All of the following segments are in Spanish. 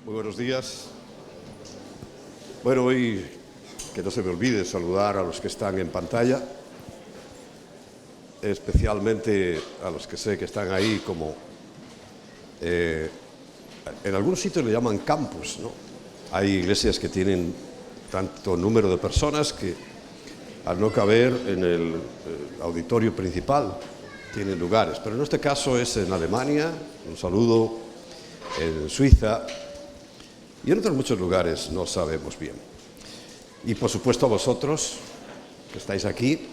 Muy buenos días. Bueno, hoy que no se me olvide saludar a los que están en pantalla, especialmente a los que sé que están ahí como en algunos sitios le llaman campus, ¿no? Hay iglesias que tienen tanto número de personas que al no caber en el auditorio principal tienen lugares, pero en este caso es en Alemania, un saludo en Suiza y en otros muchos lugares no sabemos bien. Y por supuesto a vosotros que estáis aquí,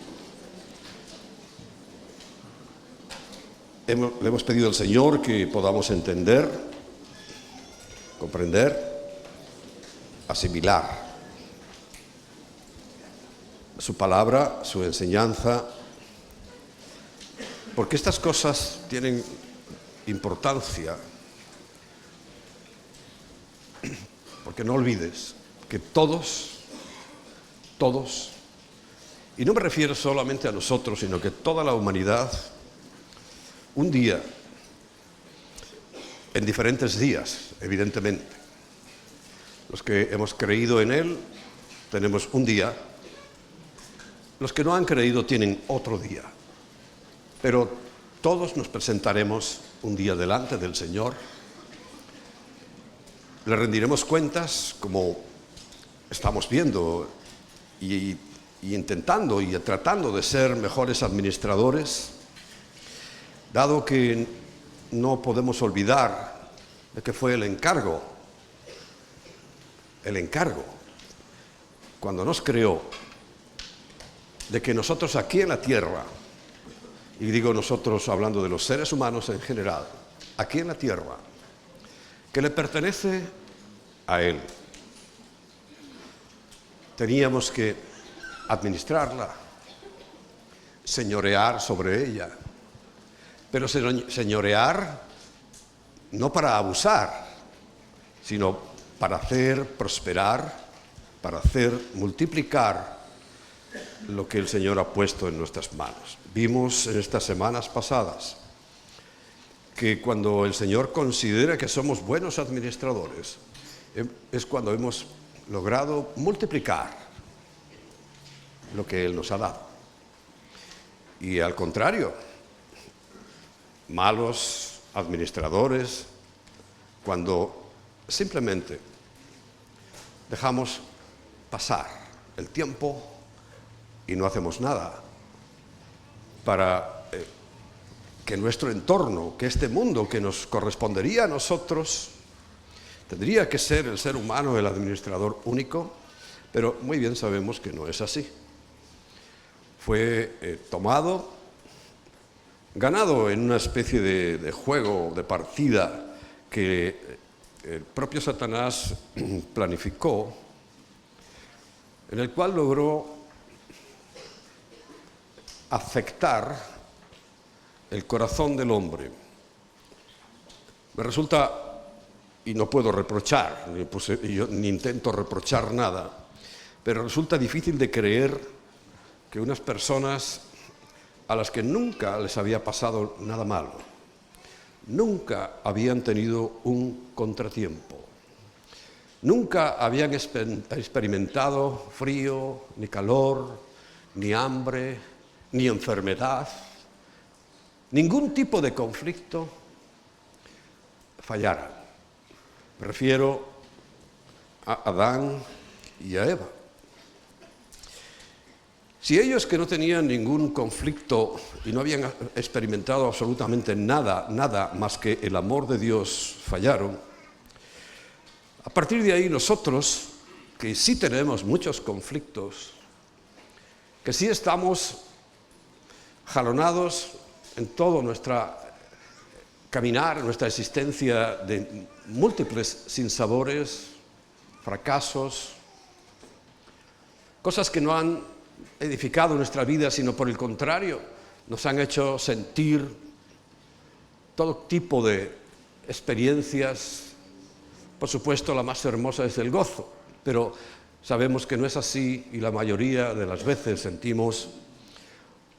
le hemos pedido al Señor que podamos entender, comprender, asimilar su palabra, su enseñanza, porque estas cosas tienen importancia, porque no olvides que todos, y no me refiero solamente a nosotros, sino que toda la humanidad, un día, en diferentes días, evidentemente, los que hemos creído en Él, tenemos un día, los que no han creído tienen otro día, pero todos nos presentaremos un día delante del Señor, le rendiremos cuentas como estamos viendo y intentando y tratando de ser mejores administradores, dado que no podemos olvidar de que fue el encargo, cuando nos creó, de que nosotros aquí en la tierra, y digo nosotros hablando de los seres humanos en general, aquí en la tierra, que le pertenece a Él, teníamos que administrarla, señorear sobre ella, pero señorear no para abusar, sino para hacer prosperar, para hacer multiplicar lo que el Señor ha puesto en nuestras manos. Vimos en estas semanas pasadas que cuando el Señor considera que somos buenos administradores, es cuando hemos logrado multiplicar lo que Él nos ha dado. Y al contrario, malos administradores, cuando simplemente dejamos pasar el tiempo y no hacemos nada para que nuestro entorno, que este mundo que nos correspondería a nosotros, tendría que ser el ser humano el administrador único, pero muy bien sabemos que no es así. Fue tomado, ganado en una especie de juego, de partida que el propio Satanás planificó, en el cual logró afectar el corazón del hombre. Me resulta, y no puedo reprochar, ni intento reprochar nada, pero resulta difícil de creer que unas personas a las que nunca les había pasado nada malo, nunca habían tenido un contratiempo, nunca habían experimentado frío, ni calor, ni hambre, ni enfermedad, ningún tipo de conflicto, fallaran. Me refiero a Adán y a Eva. Si ellos, que no tenían ningún conflicto y no habían experimentado absolutamente nada más que el amor de Dios, fallaron, a partir de ahí nosotros, que sí tenemos muchos conflictos, que sí estamos jalonados en todo nuestra caminar, nuestra existencia de múltiples sinsabores, fracasos, cosas que no han edificado nuestra vida, sino por el contrario, nos han hecho sentir todo tipo de experiencias. Por supuesto, la más hermosa es el gozo, pero sabemos que no es así y la mayoría de las veces sentimos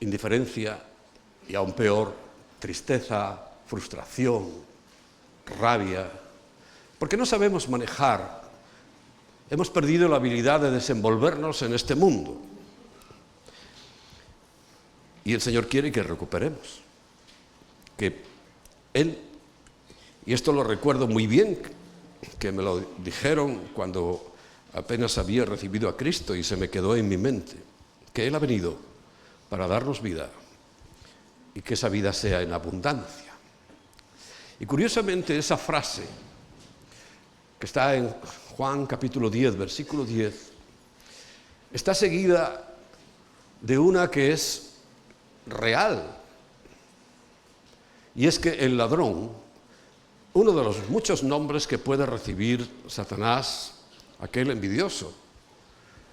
indiferencia y aún peor, tristeza, frustración, rabia, Porque no sabemos manejar. Hemos perdido la habilidad de desenvolvernos en este mundo. Y el Señor quiere que recuperemos. Que Él, y esto lo recuerdo muy bien, que me lo dijeron cuando apenas había recibido a Cristo y se me quedó en mi mente, que Él ha venido para darnos vida y que esa vida sea en abundancia. Y curiosamente esa frase que está en Juan capítulo 10, versículo 10, está seguida de una que es real. Y es que el ladrón, uno de los muchos nombres que puede recibir Satanás, aquel envidioso,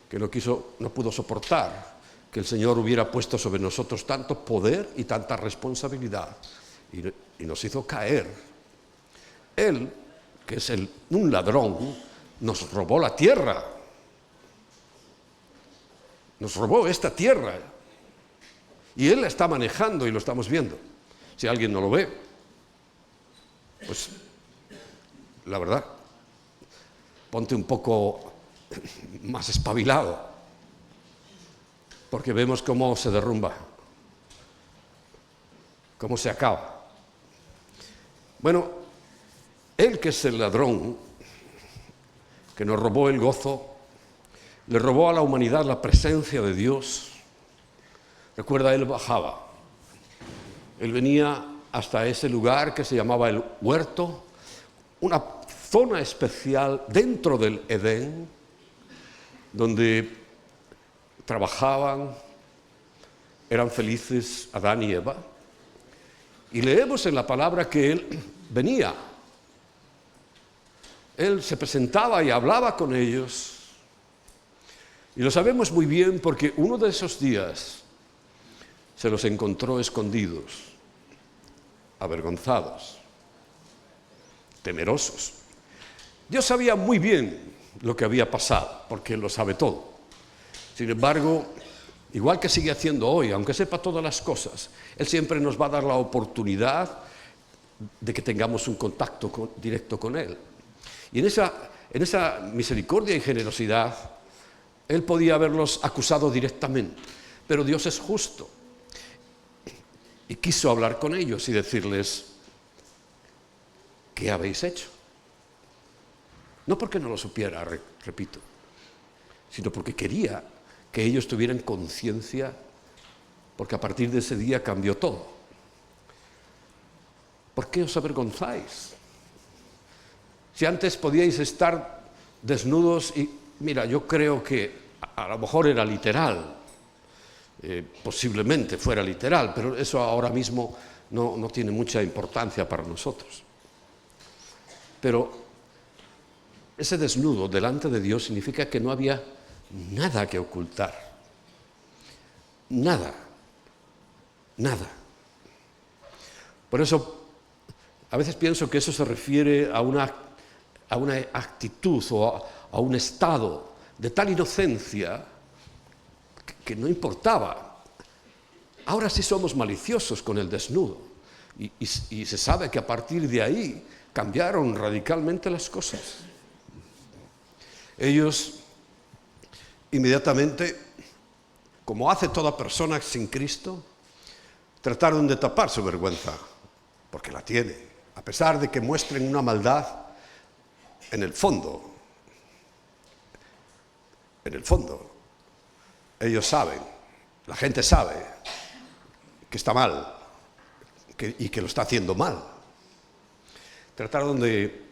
que no pudo soportar que el Señor hubiera puesto sobre nosotros tanto poder y tanta responsabilidad, y nos hizo caer. Él, que es un ladrón, nos robó la tierra. Nos robó esta tierra. Y Él la está manejando y lo estamos viendo. Si alguien no lo ve, pues la verdad, ponte un poco más espabilado, porque vemos cómo se derrumba, cómo se acaba. Bueno, Él, que es el ladrón, que nos robó el gozo, le robó a la humanidad la presencia de Dios. Recuerda, Él bajaba. Él venía hasta ese lugar que se llamaba el huerto, una zona especial dentro del Edén, donde trabajaban, eran felices Adán y Eva. Y leemos en la palabra que Él venía. Él se presentaba y hablaba con ellos. Y lo sabemos muy bien porque uno de esos días se los encontró escondidos, avergonzados, temerosos. Dios sabía muy bien lo que había pasado, porque Él lo sabe todo. Sin embargo, igual que sigue haciendo hoy, aunque sepa todas las cosas, Él siempre nos va a dar la oportunidad de que tengamos un contacto directo con Él. Y en esa misericordia y generosidad, Él podía haberlos acusado directamente, pero Dios es justo. Y quiso hablar con ellos y decirles, ¿qué habéis hecho? No porque no lo supiera, repito, sino porque quería que ellos tuvieran conciencia, porque a partir de ese día cambió todo. ¿Por qué os avergonzáis? Si antes podíais estar desnudos y, mira, yo creo que a lo mejor era literal, posiblemente fuera literal, pero eso ahora mismo no tiene mucha importancia para nosotros. Pero ese desnudo delante de Dios significa que no había nada que ocultar. Nada. Por eso, a veces pienso que eso se refiere a una actitud o a un estado de tal inocencia que no importaba. Ahora sí somos maliciosos con el desnudo y se sabe que a partir de ahí cambiaron radicalmente las cosas. Ellos inmediatamente, como hace toda persona sin Cristo, trataron de tapar su vergüenza, porque la tiene, a pesar de que muestren una maldad en el fondo, ellos saben, la gente sabe que está mal y que lo está haciendo mal. Trataron de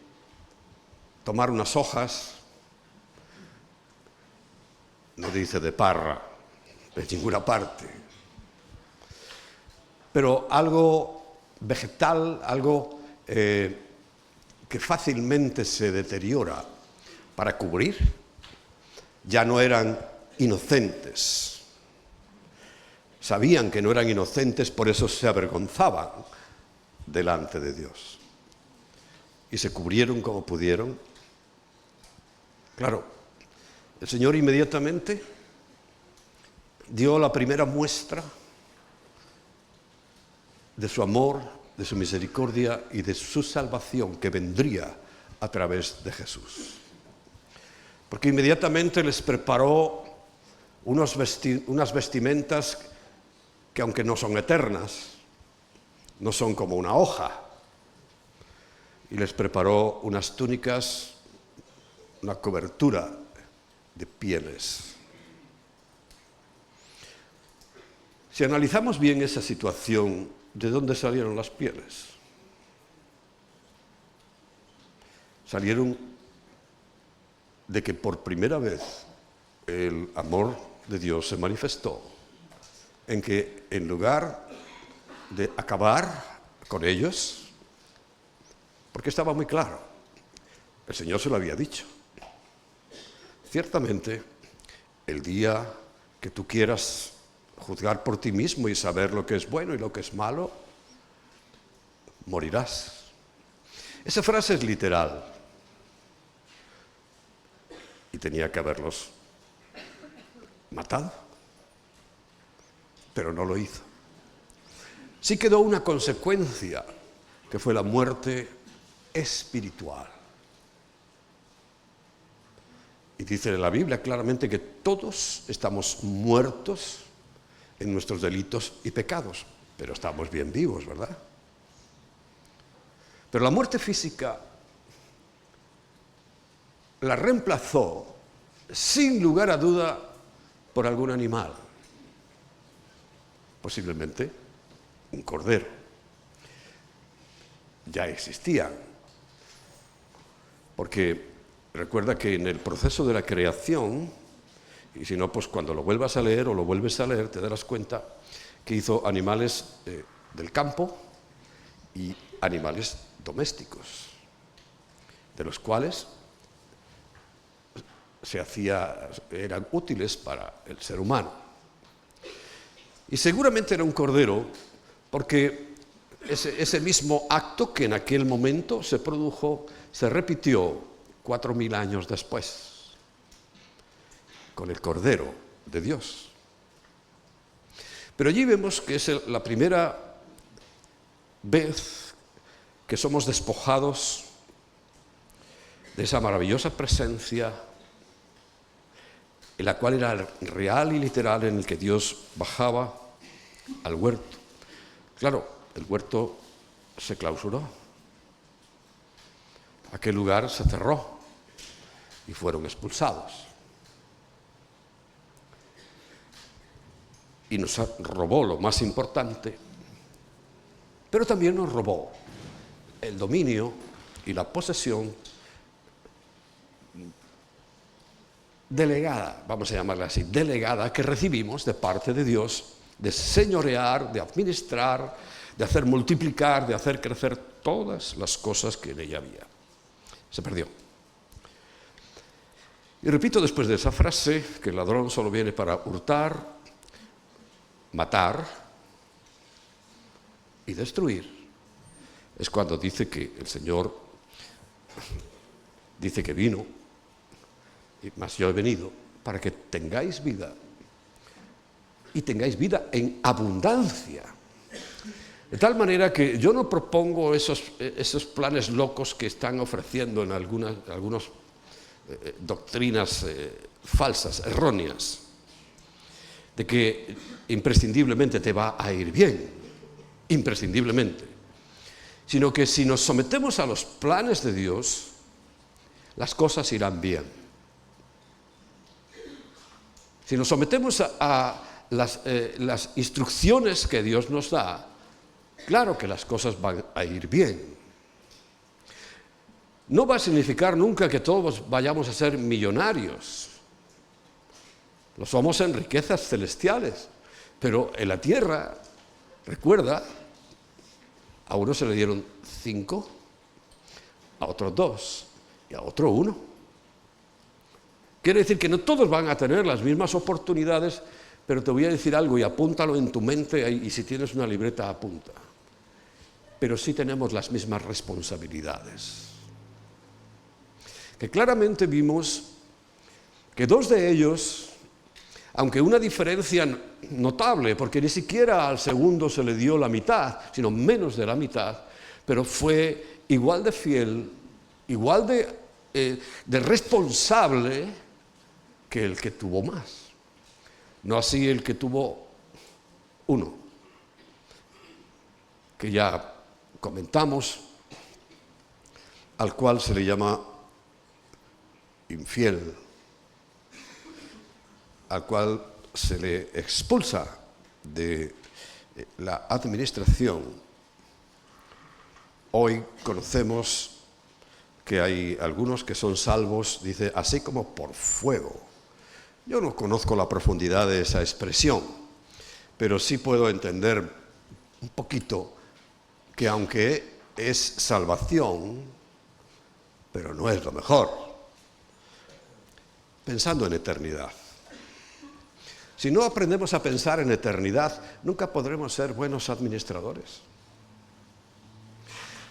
tomar unas hojas, no dice de parra, de ninguna parte, pero algo vegetal, algo que fácilmente se deteriora para cubrir. Ya no eran inocentes. Sabían que no eran inocentes, por eso se avergonzaban delante de Dios. Y se cubrieron como pudieron. Claro, el Señor inmediatamente dio la primera muestra de su amor, de su misericordia y de su salvación que vendría a través de Jesús. Porque inmediatamente les preparó unas vestimentas que, aunque no son eternas, no son como una hoja. Y les preparó unas túnicas, una cobertura de pieles. Si analizamos bien esa situación, ¿de dónde salieron las pieles? Salieron de que por primera vez el amor de Dios se manifestó en que en lugar de acabar con ellos, porque estaba muy claro, el Señor se lo había dicho, ciertamente el día que tú quieras juzgar por ti mismo y saber lo que es bueno y lo que es malo, morirás. Esa frase es literal y tenía que haberlos matado, pero no lo hizo. Sí quedó una consecuencia, que fue la muerte espiritual. Y dice en la Biblia claramente que todos estamos muertos en nuestros delitos y pecados, pero estamos bien vivos, ¿verdad? Pero la muerte física la reemplazó, sin lugar a duda, por algún animal, posiblemente un cordero. Ya existían, porque recuerda que en el proceso de la creación, y si no, pues cuando lo vuelvas a leer o lo vuelves a leer, te darás cuenta que hizo animales del campo y animales domésticos, de los cuales eran útiles para el ser humano. Y seguramente era un cordero, porque ese mismo acto que en aquel momento se produjo, se repitió 4000 años después, con el Cordero de Dios. Pero allí vemos que es la primera vez que somos despojados de esa maravillosa presencia, en la cual era real y literal, en el que Dios bajaba al huerto. Claro, el huerto se clausuró, aquel lugar se cerró y fueron expulsados. Y nos robó lo más importante, pero también nos robó el dominio y la posesión delegada, vamos a llamarla así, delegada, que recibimos de parte de Dios, de señorear, de administrar, de hacer multiplicar, de hacer crecer todas las cosas que en ella había. Se perdió. Y repito después de esa frase que el ladrón solo viene para hurtar, matar y destruir. Es cuando dice que el Señor dice que vino, mas yo he venido para que tengáis vida y tengáis vida en abundancia. De tal manera que yo no propongo esos planes locos que están ofreciendo en algunas doctrinas falsas, erróneas, de que imprescindiblemente te va a ir bien, imprescindiblemente, sino que si nos sometemos a los planes de Dios, las cosas irán bien. Si nos sometemos a las instrucciones que Dios nos da, claro que las cosas van a ir bien. No va a significar nunca que todos vayamos a ser millonarios. Lo somos en riquezas celestiales, pero en la tierra, recuerda, a uno se le dieron 5, a otros 2 y a otro 1. Quiere decir que no todos van a tener las mismas oportunidades, pero te voy a decir algo y apúntalo en tu mente y si tienes una libreta apunta. Pero sí tenemos las mismas responsabilidades. Que claramente vimos que 2 de ellos, aunque una diferencia notable, porque ni siquiera al segundo se le dio la mitad, sino menos de la mitad, pero fue igual de fiel igual de responsable que el que tuvo más. No así el que tuvo uno, que ya comentamos, al cual se le llama infiel, al cual se le expulsa de la administración. Hoy conocemos que hay algunos que son salvos, dice, así como por fuego. Yo no conozco la profundidad de esa expresión, pero sí puedo entender un poquito que aunque es salvación, pero no es lo mejor. Pensando en eternidad. Si no aprendemos a pensar en eternidad, nunca podremos ser buenos administradores.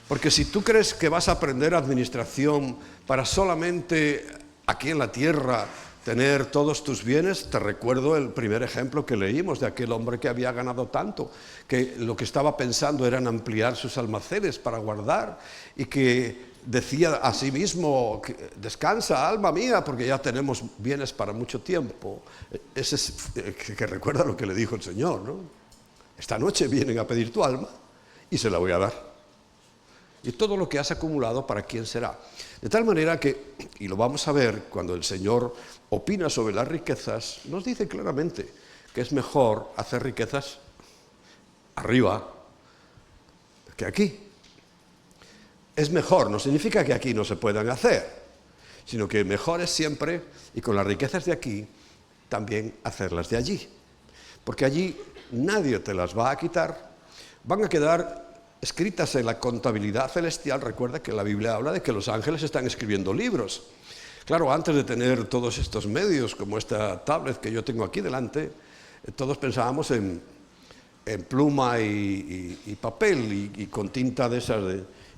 Porque si tú crees que vas a aprender administración para solamente aquí en la tierra tener todos tus bienes, te recuerdo el primer ejemplo que leímos de aquel hombre que había ganado tanto, que lo que estaba pensando era en ampliar sus almacenes para guardar y que decía a sí mismo, descansa alma mía porque ya tenemos bienes para mucho tiempo. Ese es que recuerda lo que le dijo el Señor, ¿no? Esta noche vienen a pedir tu alma y se la voy a dar. Y todo lo que has acumulado, ¿para quién será? De tal manera que, y lo vamos a ver cuando el Señor opina sobre las riquezas, nos dice claramente que es mejor hacer riquezas arriba que aquí. Es mejor, no significa que aquí no se puedan hacer, sino que mejor es siempre, y con las riquezas de aquí, también hacerlas de allí. Porque allí nadie te las va a quitar, van a quedar escritas en la contabilidad celestial. Recuerda que la Biblia habla de que los ángeles están escribiendo libros. Claro, antes de tener todos estos medios, como esta tablet que yo tengo aquí delante, todos pensábamos en pluma y papel y con tinta de esas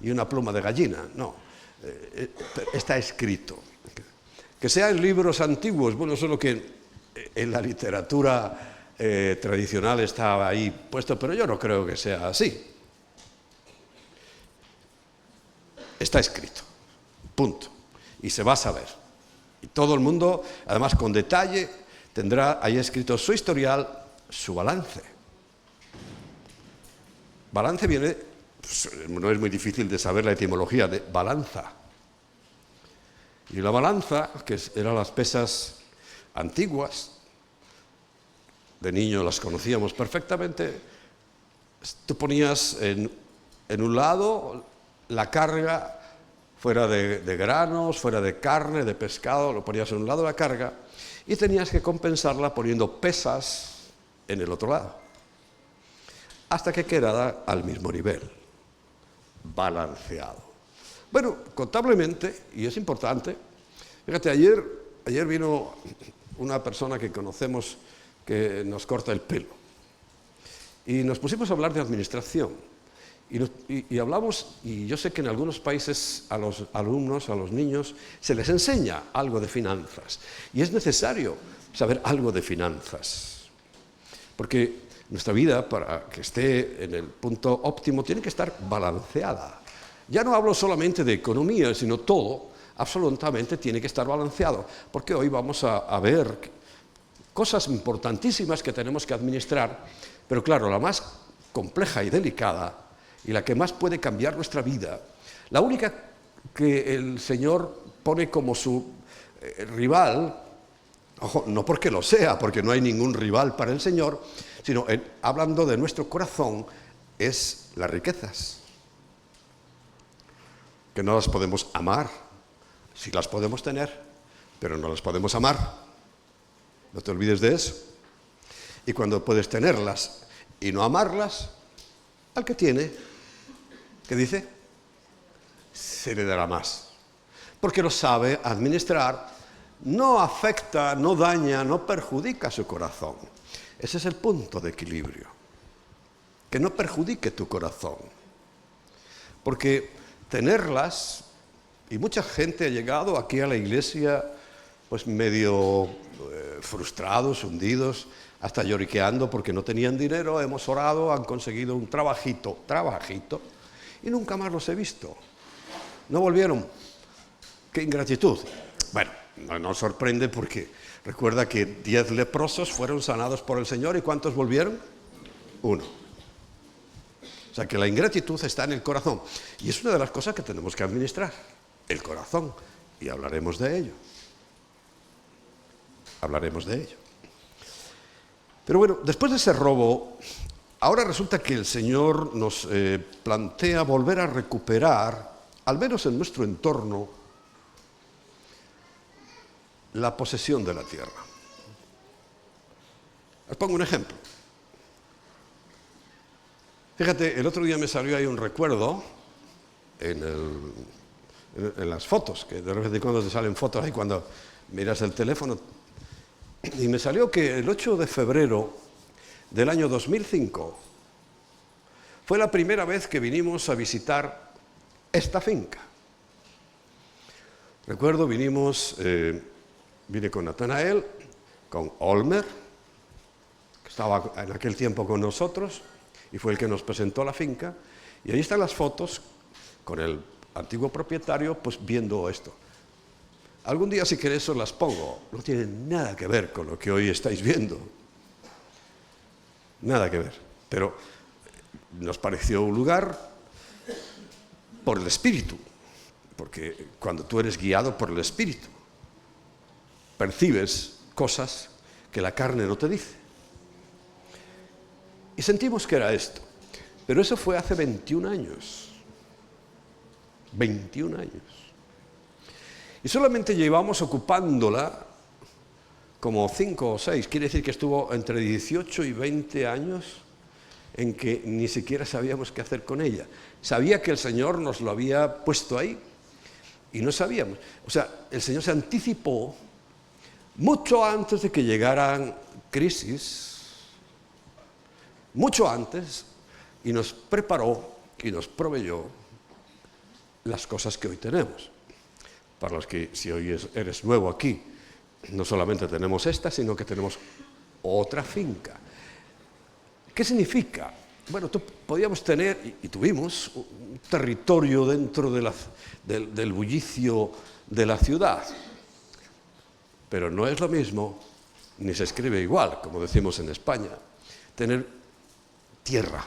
y una pluma de gallina. No, está escrito. Que sea en libros antiguos, bueno, solo que en la literatura tradicional estaba ahí puesto, pero yo no creo que sea así. Está escrito, punto, y se va a saber. Y todo el mundo, además con detalle, tendrá ahí escrito su historial, su balance. Balance viene, pues, no es muy difícil de saber la etimología de balanza. Y la balanza, que eran las pesas antiguas, de niño las conocíamos perfectamente, tú ponías en un lado la carga, fuera de granos, fuera de carne, de pescado, lo ponías en un lado la carga y tenías que compensarla poniendo pesas en el otro lado, hasta que quedara al mismo nivel, balanceado. Bueno, contablemente, y es importante, fíjate, ayer vino una persona que conocemos que nos corta el pelo y nos pusimos a hablar de administración. Y hablamos, y yo sé que en algunos países a los alumnos, a los niños, se les enseña algo de finanzas. Y es necesario saber algo de finanzas. Porque nuestra vida, para que esté en el punto óptimo, tiene que estar balanceada. Ya no hablo solamente de economía, sino todo, absolutamente tiene que estar balanceado. Porque hoy vamos a ver cosas importantísimas que tenemos que administrar. Pero claro, la más compleja y delicada, y la que más puede cambiar nuestra vida, la única que el Señor pone como su rival, ojo, no porque lo sea, porque no hay ningún rival para el Señor, sino hablando de nuestro corazón, es las riquezas. Que no las podemos amar, sí las podemos tener, pero no las podemos amar. No te olvides de eso. Y cuando puedes tenerlas y no amarlas, al que tiene, ¿qué dice? Se le dará más. Porque lo sabe administrar, no afecta, no daña, no perjudica su corazón. Ese es el punto de equilibrio. Que no perjudique tu corazón. Porque tenerlas, y mucha gente ha llegado aquí a la iglesia pues medio frustrados, hundidos, hasta lloriqueando porque no tenían dinero, hemos orado, han conseguido un trabajito, y nunca más los he visto. No volvieron, ¡Qué ingratitud! Bueno, no nos sorprende porque recuerda que 10 leprosos fueron sanados por el Señor, ¿y cuántos volvieron? 1. O sea que la ingratitud está en el corazón. Y es una de las cosas que tenemos que administrar, el corazón. Y hablaremos de ello. Hablaremos de ello. Pero bueno, después de ese robo, ahora resulta que el Señor nos plantea volver a recuperar, al menos en nuestro entorno, la posesión de la tierra. Os pongo un ejemplo. Fíjate, el otro día me salió ahí un recuerdo en las fotos, que de vez en cuando te salen fotos ahí cuando miras el teléfono, y me salió que el 8 de febrero del año 2005 fue la primera vez que vinimos a visitar esta finca. Recuerdo, vine con Natanael, con Olmer, que estaba en aquel tiempo con nosotros, y fue el que nos presentó la finca, y ahí están las fotos con el antiguo propietario, pues viendo esto. Algún día, si queréis, os las pongo. No tienen nada que ver con lo que hoy estáis viendo. Nada que ver. Pero nos pareció un lugar por el Espíritu, porque cuando tú eres guiado por el Espíritu, percibes cosas que la carne no te dice. Y sentimos que era esto. Pero eso fue hace 21 años. 21 años. Y solamente llevamos ocupándola como 5 o 6. Quiere decir que estuvo entre 18 y 20 años en que ni siquiera sabíamos qué hacer con ella. Sabía que el Señor nos lo había puesto ahí y no sabíamos. O sea, el Señor se anticipó mucho antes de que llegaran crisis, mucho antes, y nos preparó y nos proveyó las cosas que hoy tenemos. Para los que, si hoy eres nuevo aquí, no solamente tenemos esta, sino que tenemos otra finca. ¿Qué significa? Bueno, podíamos tener, y tuvimos, un territorio dentro del bullicio de la ciudad. Pero no es lo mismo, ni se escribe igual, como decimos en España, tener tierra.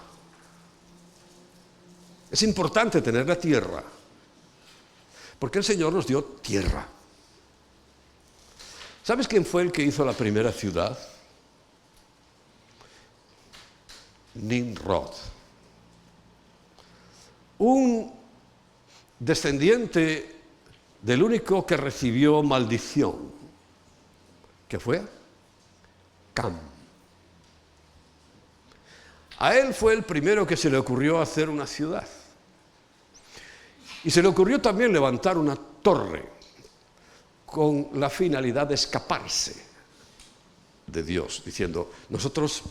Es importante tener la tierra, porque el Señor nos dio tierra. ¿Sabes quién fue el que hizo la primera ciudad? Nimrod. Un descendiente del único que recibió maldición, que fue Cam. A él fue el primero que se le ocurrió hacer una ciudad. Y se le ocurrió también levantar una torre con la finalidad de escaparse de Dios, diciendo, nosotros,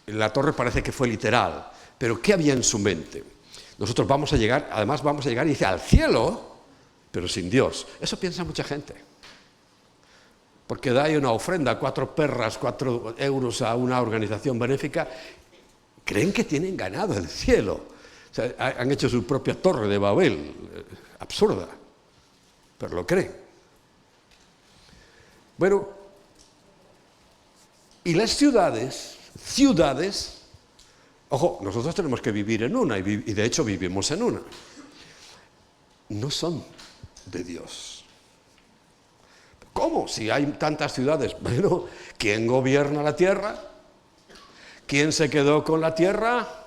la torre parece que fue literal, pero ¿qué había en su mente? Nosotros vamos a llegar, además vamos a llegar, y dice, al cielo, pero sin Dios. Eso piensa mucha gente. Porque da ahí una ofrenda, 4 perras, 4 euros a una organización benéfica, creen que tienen ganado el cielo. O sea, han hecho su propia torre de Babel, absurda, pero lo creen. Bueno, y las ciudades, ojo, nosotros tenemos que vivir en una, y de hecho vivimos en una, no son de Dios. ¿Cómo? Si hay tantas ciudades. Bueno, ¿quién gobierna la tierra? ¿Quién se quedó con la tierra?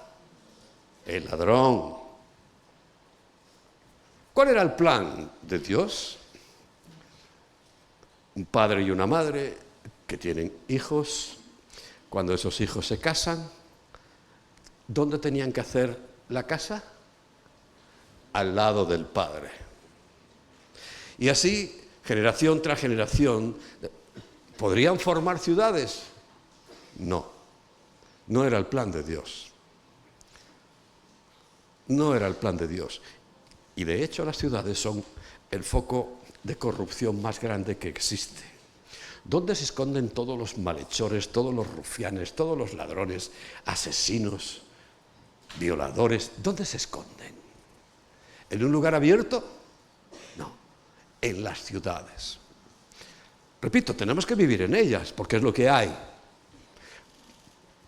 El ladrón. ¿Cuál era el plan de Dios? Un padre y una madre que tienen hijos. Cuando esos hijos se casan, ¿dónde tenían que hacer la casa? Al lado del padre. Y así, generación tras generación, ¿podrían formar ciudades? No, no era el plan de Dios. No era el plan de Dios. Y de hecho las ciudades son el foco de corrupción más grande que existe. ¿Dónde se esconden todos los malhechores, todos los rufianes, todos los ladrones, asesinos, violadores? ¿Dónde se esconden? ¿En un lugar abierto? No. en las ciudades. Repito, tenemos que vivir en ellas, porque es lo que hay.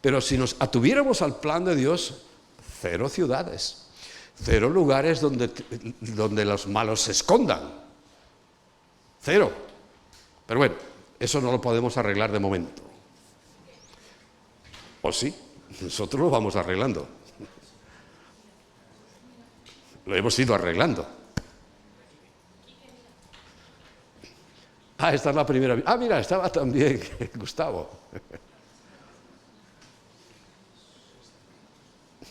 Pero si nos atuviéramos al plan de Dios, 0 ciudades, 0 lugares donde los malos se escondan. 0. Pero bueno, eso no lo podemos arreglar de momento. ¿O sí? Nosotros lo vamos arreglando. Lo hemos ido arreglando. Esta es la primera. Mira, estaba también Gustavo.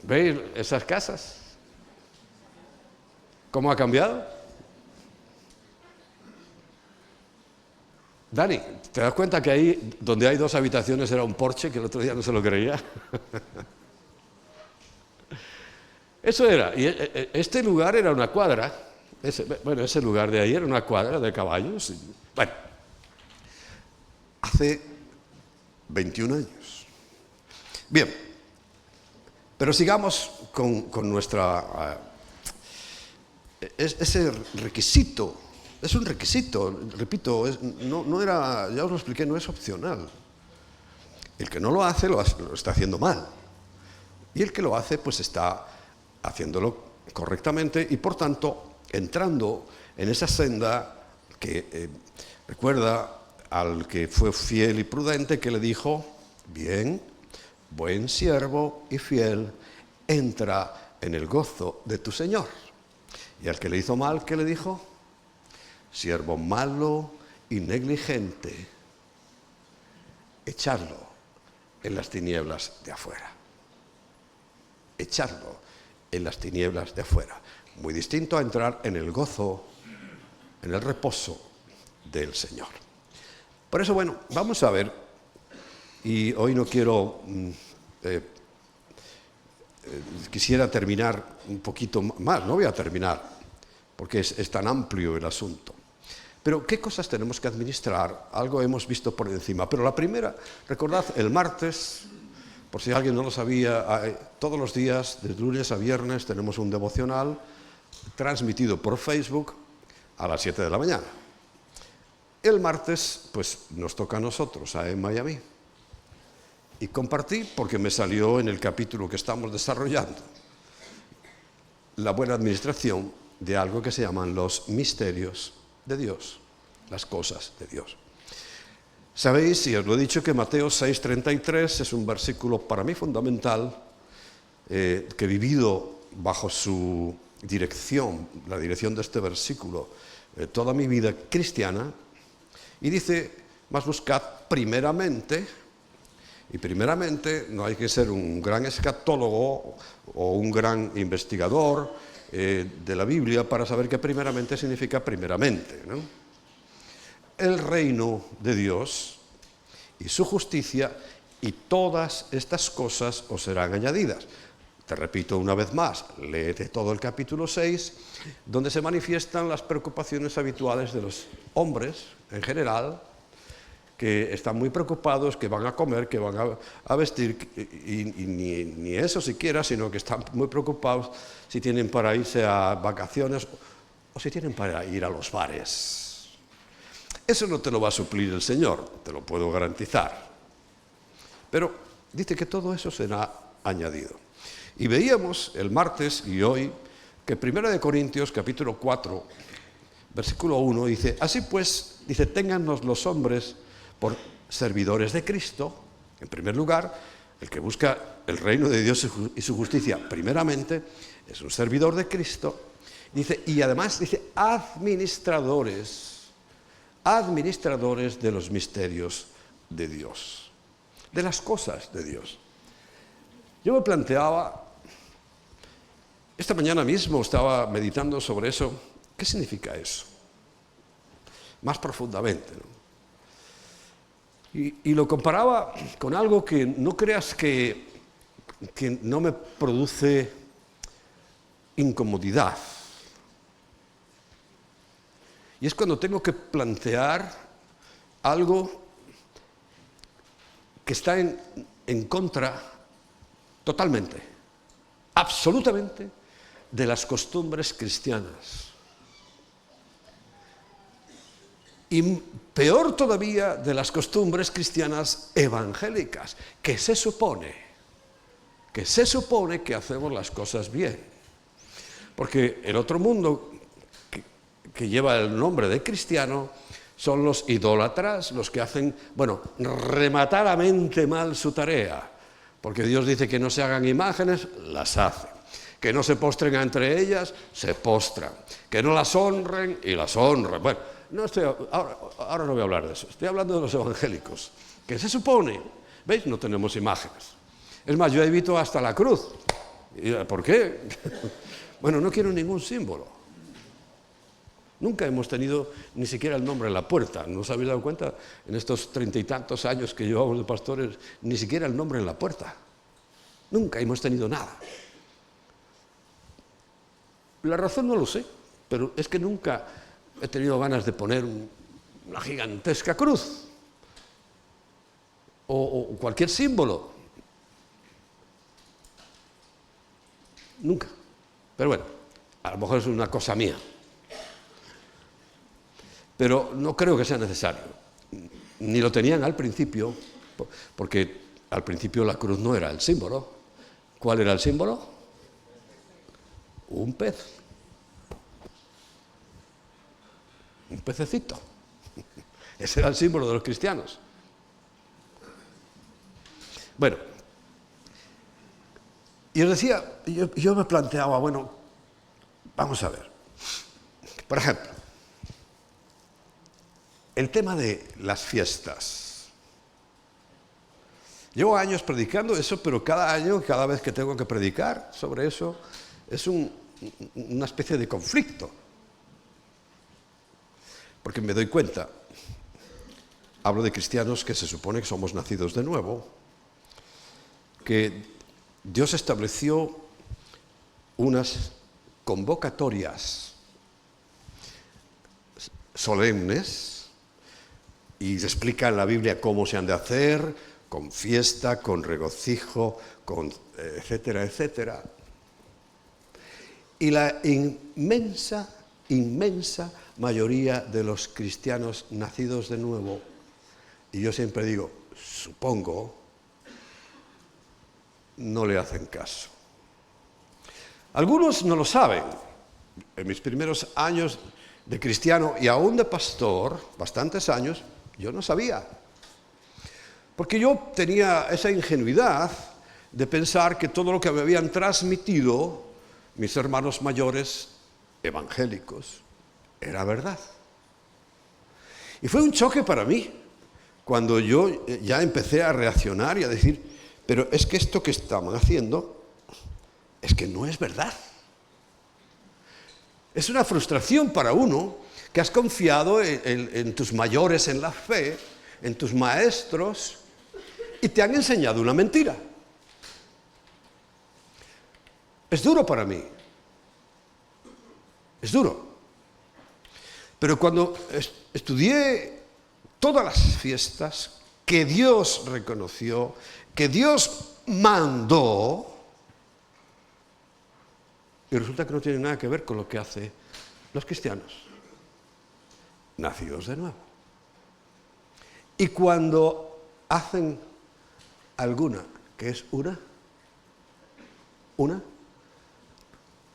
¿Veis esas casas? ¿Cómo ha cambiado? Dani, ¿te das cuenta que ahí donde hay 2 habitaciones era un porche, que el otro día no se lo creía? Eso era, y este lugar era una cuadra, ese lugar de ahí era una cuadra de caballos. Bueno, hace 21 años. Bien, pero sigamos con nuestra... ese requisito, es un requisito, repito, no era, ya os lo expliqué, no es opcional. El que no lo hace lo está haciendo mal. Y el que lo hace, pues está haciéndolo correctamente y, por tanto, entrando en esa senda que recuerda al que fue fiel y prudente, que le dijo: bien, buen siervo y fiel, entra en el gozo de tu Señor. Y al que le hizo mal, ¿qué le dijo? Siervo malo y negligente, echarlo en las tinieblas de afuera. Echarlo en las tinieblas de afuera. Muy distinto a entrar en el gozo, en el reposo del Señor. Por eso, bueno, vamos a ver, y hoy no quiero, quisiera terminar un poquito más, no voy a terminar, porque es tan amplio el asunto. Pero, ¿qué cosas tenemos que administrar? Algo hemos visto por encima. Pero la primera, recordad, el martes, por si alguien no lo sabía, todos los días, de lunes a viernes, tenemos un devocional transmitido por Facebook a las 7 de la mañana. El martes, pues, nos toca a nosotros, a Emma y a mí. Y compartí, porque me salió en el capítulo que estamos desarrollando, la buena administración de algo que se llaman los misterios de Dios, las cosas de Dios. Sabéis, y os lo he dicho, que Mateo 6:33 es un versículo para mí fundamental, que he vivido bajo su dirección, la dirección de este versículo, toda mi vida cristiana, y dice: mas buscad primeramente, y primeramente no hay que ser un gran escatólogo o un gran investigador de la Biblia para saber que primeramente significa primeramente, ¿no? El reino de Dios y su justicia, y todas estas cosas os serán añadidas. Te repito una vez más, léete todo el capítulo 6, donde se manifiestan las preocupaciones habituales de los hombres en general, que están muy preocupados, que van a comer, que van a vestir, y ni eso siquiera, sino que están muy preocupados si tienen para irse a vacaciones o si tienen para ir a los bares. Eso no te lo va a suplir el Señor, te lo puedo garantizar. Pero dice que todo eso será añadido. Y veíamos el martes y hoy que 1 Corintios capítulo 4, versículo 1 dice: así pues, dice, téngannos los hombres por servidores de Cristo. En primer lugar, el que busca el reino de Dios y su justicia primeramente es un servidor de Cristo. Dice, y además dice, administradores de los misterios de Dios, de las cosas de Dios. Yo me planteaba, esta mañana mismo estaba meditando sobre eso, ¿qué significa eso? Más profundamente, ¿no? Y lo comparaba con algo que no creas que no me produce incomodidad. Y es cuando tengo que plantear algo que está en contra totalmente, absolutamente, de las costumbres cristianas. Y peor todavía de las costumbres cristianas evangélicas, que se supone que hacemos las cosas bien. Porque el otro mundo que lleva el nombre de cristiano son los idólatras, los que hacen, rematadamente mal su tarea. Porque Dios dice que no se hagan imágenes, las hacen. Que no se postren entre ellas, se postran. Que no las honren y las honran. Bueno, ahora no voy a hablar de eso. Estoy hablando de los evangélicos, que se supone, ¿veis? No tenemos imágenes. Es más, yo evito hasta la cruz. ¿Por qué? Bueno, no quiero ningún símbolo. Nunca hemos tenido ni siquiera el nombre en la puerta. ¿No os habéis dado cuenta? En estos 30 y tantos años que llevamos de pastores, ni siquiera el nombre en la puerta. Nunca hemos tenido nada. La razón no lo sé, pero es que nunca he tenido ganas de poner una gigantesca cruz o cualquier símbolo. Nunca. Pero bueno, a lo mejor es una cosa mía. Pero no creo que sea necesario. Ni lo tenían al principio, porque al principio la cruz no era el símbolo. ¿Cuál era el símbolo? Un pez. Un pececito. Ese era el símbolo de los cristianos. Bueno, y os decía, yo me planteaba, vamos a ver. Por ejemplo, el tema de las fiestas. Llevo años predicando eso, pero cada año, cada vez que tengo que predicar sobre eso, es una especie de conflicto. Porque me doy cuenta, hablo de cristianos que se supone que somos nacidos de nuevo, que Dios estableció unas convocatorias solemnes y se explica en la Biblia cómo se han de hacer, con fiesta, con regocijo, con etcétera, etcétera. Y la inmensa mayoría de los cristianos nacidos de nuevo, y yo siempre digo, supongo, no le hacen caso. Algunos no lo saben. En mis primeros años de cristiano y aún de pastor, bastantes años, yo no sabía. Porque yo tenía esa ingenuidad de pensar que todo lo que me habían transmitido mis hermanos mayores evangélicos era verdad. Y fue un choque para mí cuando yo ya empecé a reaccionar y a decir, pero es que esto que estamos haciendo es que no es verdad. Es una frustración para uno que has confiado en tus mayores en la fe, en tus maestros, y te han enseñado una mentira. Es duro para mí. Es duro. Pero cuando estudié todas las fiestas que Dios reconoció, que Dios mandó, y resulta que no tiene nada que ver con lo que hacen los cristianos nacidos de nuevo. Y cuando hacen alguna, que es una,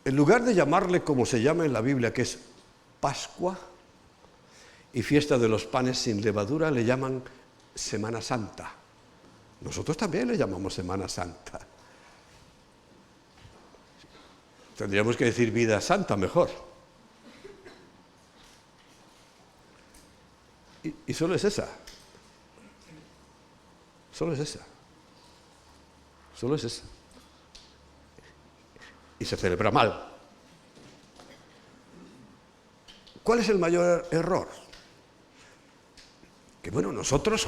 en lugar de llamarle como se llama en la Biblia, que es Pascua y fiesta de los panes sin levadura, le llaman Semana Santa. Nosotros también le llamamos Semana Santa. Tendríamos que decir vida santa mejor. Y solo es esa. Solo es esa. Solo es esa. Y se celebra mal. ¿Cuál es el mayor error? Que nosotros,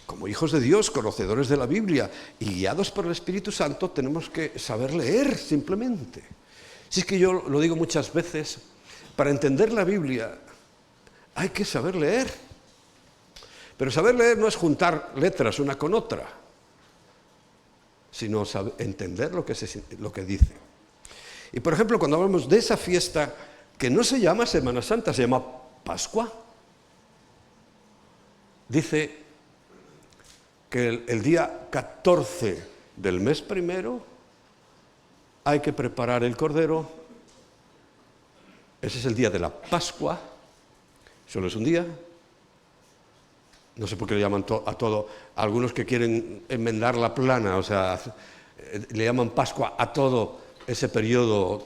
como hijos de Dios, conocedores de la Biblia y guiados por el Espíritu Santo, tenemos que saber leer simplemente. Si es que yo lo digo muchas veces, para entender la Biblia hay que saber leer. Pero saber leer no es juntar letras una con otra, sino entender lo que dice. Y por ejemplo, cuando hablamos de esa fiesta que no se llama Semana Santa, se llama Pascua. dice que el día 14 del mes primero hay que preparar el cordero. Ese es el día de la Pascua. Solo es un día. No sé por qué le llaman a todo. Algunos que quieren enmendar la plana, o sea, le llaman Pascua a todo ese periodo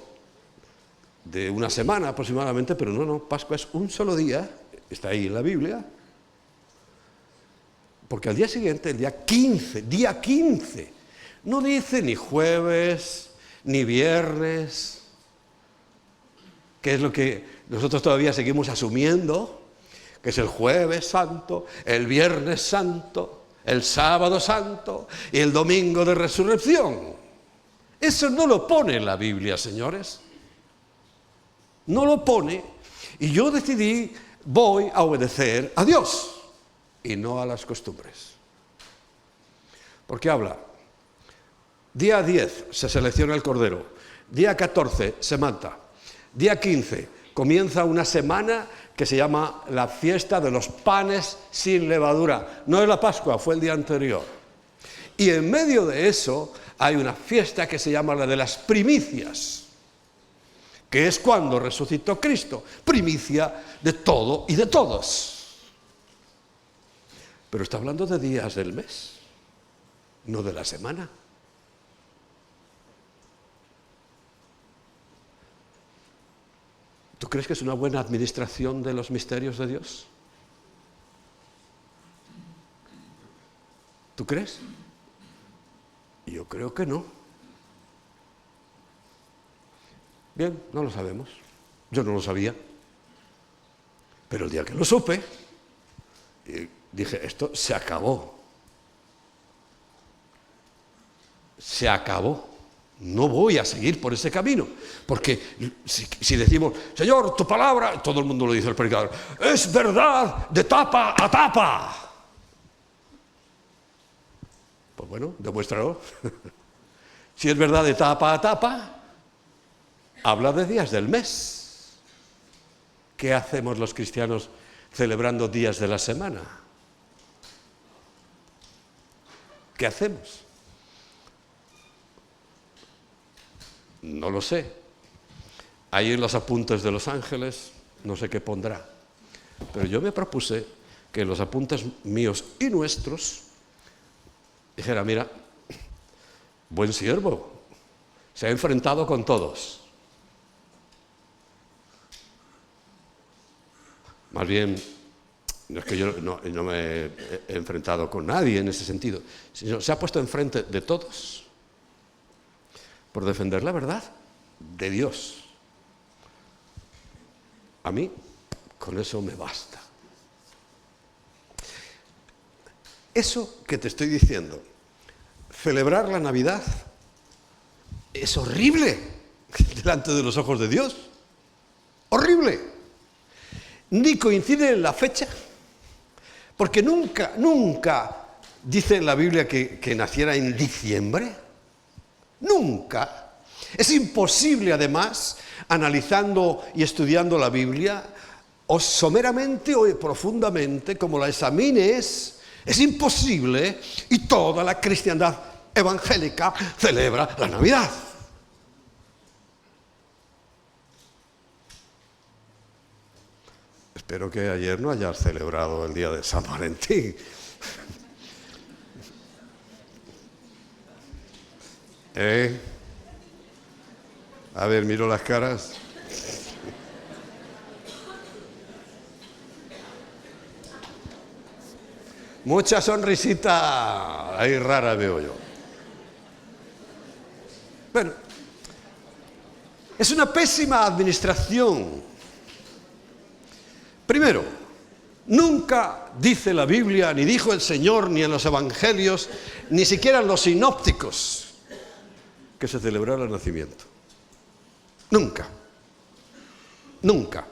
de una semana aproximadamente, pero no, Pascua es un solo día, está ahí en la Biblia. Porque al día siguiente, el día 15, no dice ni jueves, ni viernes, que es lo que nosotros todavía seguimos asumiendo, que es el jueves santo, el viernes santo, el sábado santo y el domingo de resurrección. Eso no lo pone en la Biblia, señores. No lo pone. Y yo decidí, voy a obedecer a Dios y no a las costumbres. Porque habla, día 10 se selecciona el cordero, día 14 se mata, día 15 comienza una semana que se llama la fiesta de los panes sin levadura. No es la Pascua, fue el día anterior. Y en medio de eso hay una fiesta que se llama la de las primicias, que es cuando resucitó Cristo, primicia de todo y de todos. Pero está hablando de días del mes, no de la semana. ¿Tú crees que es una buena administración de los misterios de Dios? ¿Tú crees? Yo creo que no. Bien, no lo sabemos. Yo no lo sabía. Pero el día que lo supe, dije, esto se acabó. Se acabó. No voy a seguir por ese camino. Porque si decimos, Señor, tu palabra, todo el mundo lo dice el predicador, es verdad de tapa a tapa. Pues bueno, demuéstralo. Si es verdad de tapa a tapa, habla de días del mes. ¿Qué hacemos los cristianos celebrando días de la semana? ¿Qué hacemos? No lo sé. Ahí en los apuntes de los ángeles, no sé qué pondrá. Pero yo me propuse que en los apuntes míos y nuestros dijera, mira, buen siervo, se ha enfrentado con todos. Más bien, no es que yo no me he enfrentado con nadie en ese sentido, sino se ha puesto enfrente de todos por defender la verdad de Dios. A mí, con eso me basta. Eso que te estoy diciendo, celebrar la Navidad, es horrible delante de los ojos de Dios. Horrible. Ni coincide en la fecha, porque nunca dice en la Biblia que naciera en diciembre. Nunca. Es imposible, además, analizando y estudiando la Biblia, o someramente o profundamente, como la examines, es imposible, y toda la cristiandad evangélica celebra la Navidad. Espero que ayer no hayas celebrado el día de San Valentín. A ver, miro las caras. Mucha sonrisita ahí rara veo yo. Bueno, es una pésima administración. Primero, nunca dice la Biblia, ni dijo el Señor, ni en los evangelios, ni siquiera en los sinópticos, que se celebrara el nacimiento. Nunca. Nunca.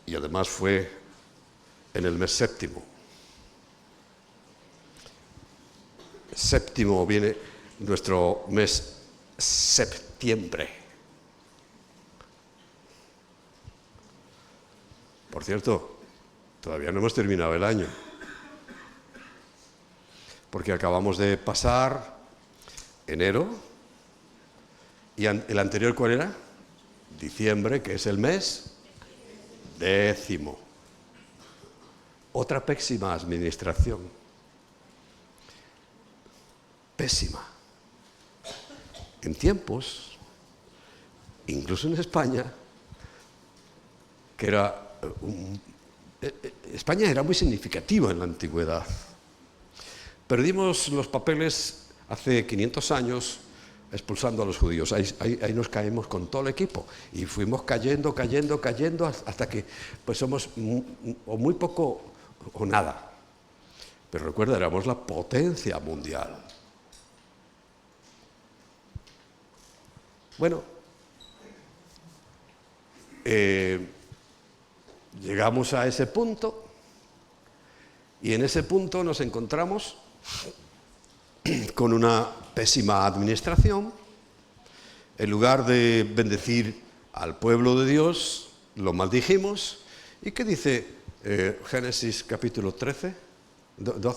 Y además fue en el mes séptimo. Séptimo viene nuestro mes septiembre. por cierto, todavía no hemos terminado el año. Porque acabamos de pasar enero, y el anterior, ¿cuál era? Diciembre, que es el mes 10º. Otra pésima administración. Pésima. En tiempos, incluso en España, que era España era muy significativa en la antigüedad. Perdimos los papeles hace 500 años expulsando a los judíos. Ahí nos caímos con todo el equipo y fuimos cayendo hasta que pues somos o muy poco o nada. Pero recuerda, éramos la potencia mundial. Bueno, llegamos a ese punto y en ese punto nos encontramos con una pésima administración. En lugar de bendecir al pueblo de Dios, lo maldijimos. ¿Y qué dice Génesis capítulo 12,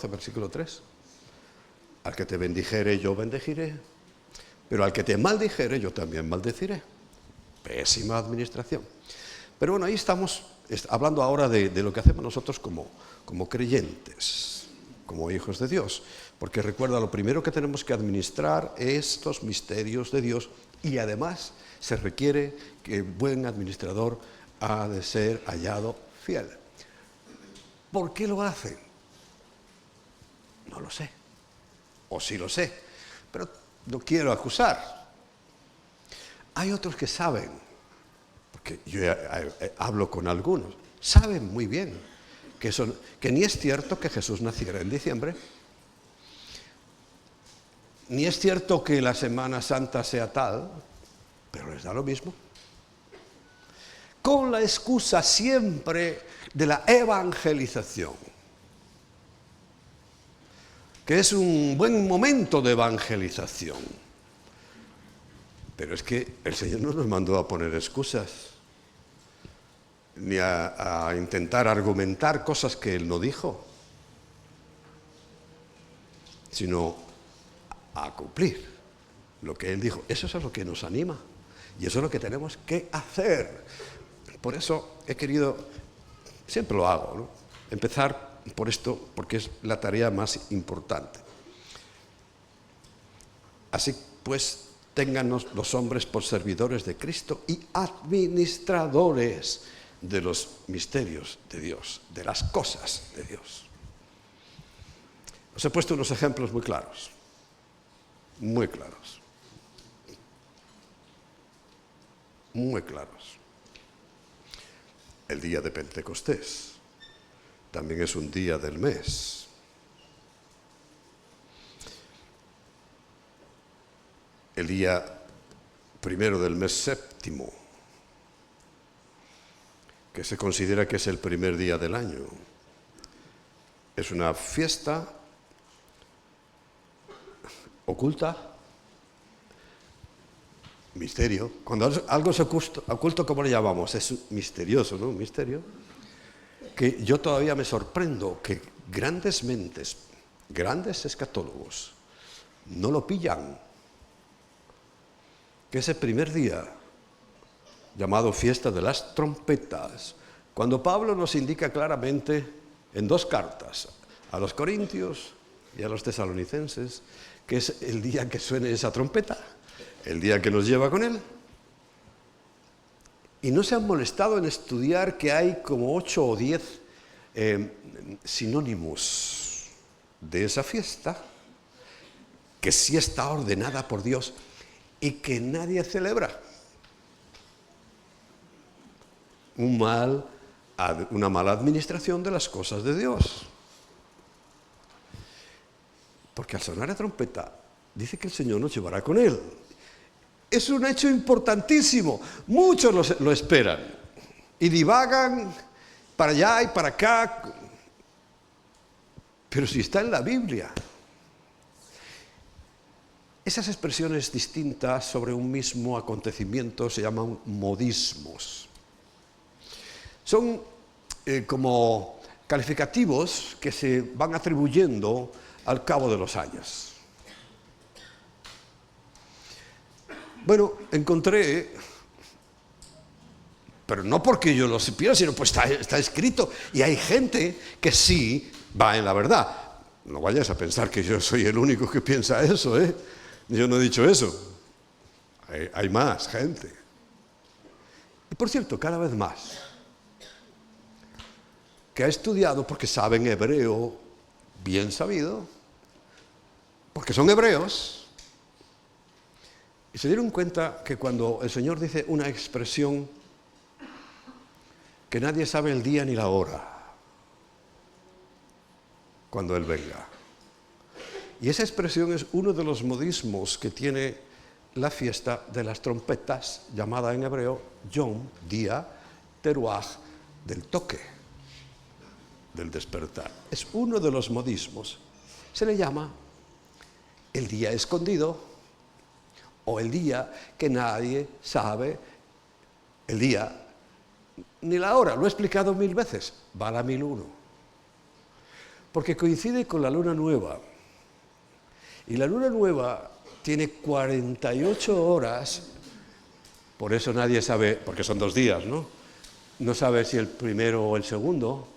versículo 3? Al que te bendijere, yo bendeciré, pero al que te maldijere, yo también maldeciré. Pésima administración. Pero bueno, ahí estamos hablando ahora de lo que hacemos nosotros como creyentes, como hijos de Dios. Porque recuerda, lo primero que tenemos que administrar es los misterios de Dios, y además se requiere que el buen administrador ha de ser hallado fiel. ¿Por qué lo hacen? No lo sé. O sí lo sé, pero no quiero acusar. Hay otros que saben, porque yo hablo con algunos, saben muy bien que ni es cierto que Jesús naciera en diciembre, ni es cierto que la Semana Santa sea tal, pero les da lo mismo. Con la excusa siempre de la evangelización, que es un buen momento de evangelización. Pero es que el Señor no nos mandó a poner excusas, ni a intentar argumentar cosas que Él no dijo, sino a cumplir lo que Él dijo. Eso es lo que nos anima y eso es lo que tenemos que hacer. Por eso he querido, siempre lo hago, ¿no?, empezar por esto, porque es la tarea más importante. Así pues, téngannos los hombres por servidores de Cristo y administradores de los misterios de Dios, de las cosas de Dios. Os he puesto unos ejemplos muy claros. Muy claros. Muy claros. El día de Pentecostés también es un día del mes. El día primero del mes séptimo, que se considera que es el primer día del año, es una fiesta oculta, misterio. Cuando algo es oculto, ¿cómo le llamamos? Es misterioso, ¿no? Un misterio. Que yo todavía me sorprendo que grandes mentes, grandes escatólogos, no lo pillan. Que ese primer día, llamado fiesta de las trompetas, cuando Pablo nos indica claramente en 2 cartas, a los corintios y a los tesalonicenses, que es el día que suene esa trompeta, el día que nos lleva con él. Y no se han molestado en estudiar que hay como 8 o 10 sinónimos de esa fiesta, que sí está ordenada por Dios y que nadie celebra. Una mala administración de las cosas de Dios. Porque al sonar la trompeta, dice que el Señor nos llevará con Él. Es un hecho importantísimo. Muchos lo esperan y divagan para allá y para acá. Pero si está en la Biblia. Esas expresiones distintas sobre un mismo acontecimiento se llaman modismos. Son como calificativos que se van atribuyendo al cabo de los años. Bueno, encontré, pero no porque yo lo supiera, sino pues está escrito, y hay gente que sí va en la verdad. No vayas a pensar que yo soy el único que piensa eso, ¿eh? Yo no he dicho eso. Hay más gente. Y por cierto, cada vez más, que ha estudiado porque saben hebreo bien sabido, porque son hebreos, y se dieron cuenta que cuando el Señor dice una expresión que nadie sabe el día ni la hora, cuando Él venga. Y esa expresión es uno de los modismos que tiene la fiesta de las trompetas, llamada en hebreo Yom, día, teruaj, del toque, del despertar. Es uno de los modismos. Se le llama el día escondido o el día que nadie sabe el día ni la hora. Lo he explicado 1000 veces, va a la 1001. Porque coincide con la luna nueva. Y la luna nueva tiene 48 horas, por eso nadie sabe, porque son 2 días, ¿no? No sabe si el primero o el segundo.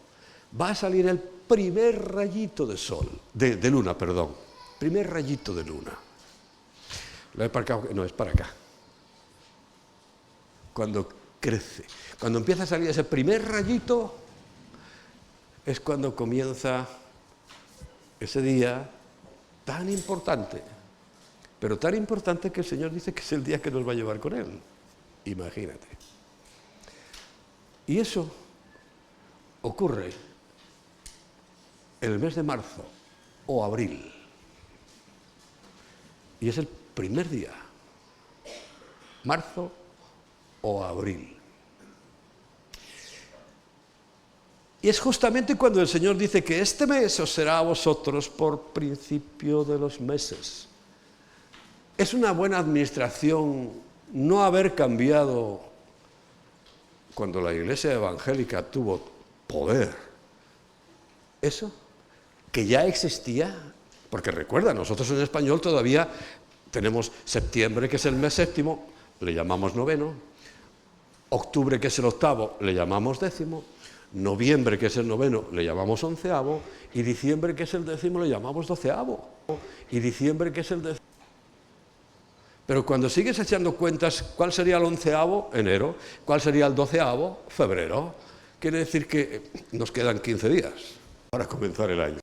Va a salir el primer rayito de sol, de luna, perdón. Primer rayito de luna. Lo he marcado, no, es para acá. Cuando crece, cuando empieza a salir ese primer rayito, es cuando comienza ese día tan importante, pero tan importante que el Señor dice que es el día que nos va a llevar con Él. Imagínate. Y eso ocurre en el mes de marzo o abril. Y es el primer día. Marzo o abril. Y es justamente cuando el Señor dice que este mes os será a vosotros por principio de los meses. Es una buena administración no haber cambiado cuando la Iglesia evangélica tuvo poder. Eso, que ya existía, porque recuerda, nosotros en español todavía tenemos septiembre, que es el mes séptimo, le llamamos noveno, octubre, que es el octavo, le llamamos décimo, noviembre, que es el noveno, le llamamos onceavo, y diciembre, que es el décimo, le llamamos doceavo, y diciembre, que es el décimo. Pero cuando sigues echando cuentas, ¿cuál sería el onceavo? Enero. ¿Cuál sería el doceavo? Febrero. Quiere decir que nos quedan 15 días para comenzar el año.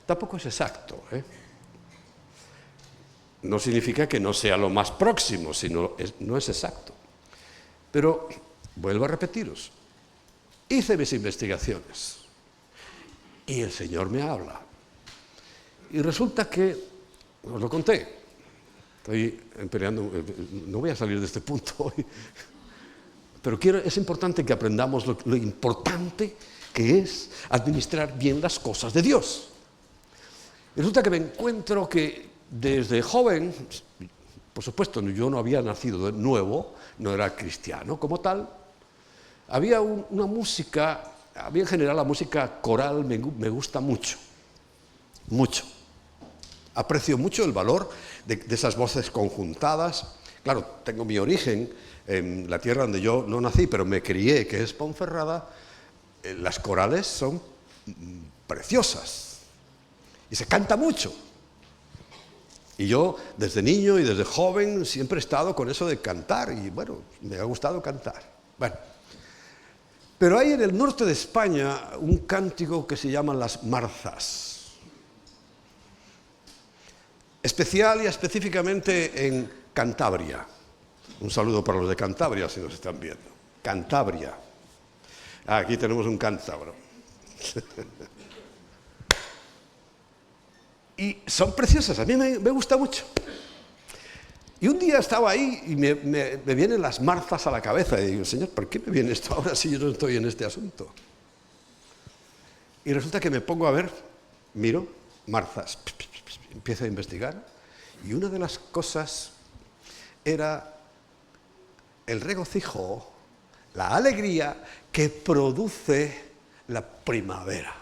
Tampoco es exacto, ¿eh? No significa que no sea lo más próximo, sino no es exacto. Pero vuelvo a repetiros, hice mis investigaciones y el Señor me habla. Y resulta que, os lo conté, estoy peleando, no voy a salir de este punto hoy, pero es importante que aprendamos lo importante que es administrar bien las cosas de Dios. Y resulta que me encuentro que desde joven, por supuesto yo no había nacido de nuevo, no era cristiano como tal, había una música, a mí en general la música coral me gusta mucho, mucho. Aprecio mucho el valor de esas voces conjuntadas. Claro, tengo mi origen en la tierra donde yo no nací, pero me crié, que es Ponferrada. Las corales son preciosas y se canta mucho. Y yo, desde niño y desde joven, siempre he estado con eso de cantar y, bueno, me ha gustado cantar. Bueno, pero hay en el norte de España un cántico que se llama las marzas. Especial y específicamente en Cantabria. Un saludo para los de Cantabria, si nos están viendo. Cantabria. Aquí tenemos un cántabro. Y son preciosas, a mí me gusta mucho. Y un día estaba ahí y me vienen las marzas a la cabeza y digo, Señor, ¿por qué me viene esto ahora si yo no estoy en este asunto? Y resulta que me pongo a ver, miro, marzas, empiezo a investigar y una de las cosas era el regocijo La alegría que produce la primavera.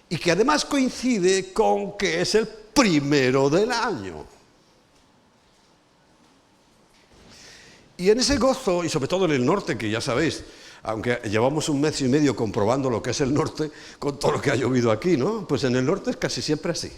Y que además coincide con que es el primero del año. Y en ese gozo, y sobre todo en el norte, que ya sabéis, aunque llevamos un mes y medio comprobando lo que es el norte, con todo lo que ha llovido aquí, ¿no? Pues en el norte es casi siempre así.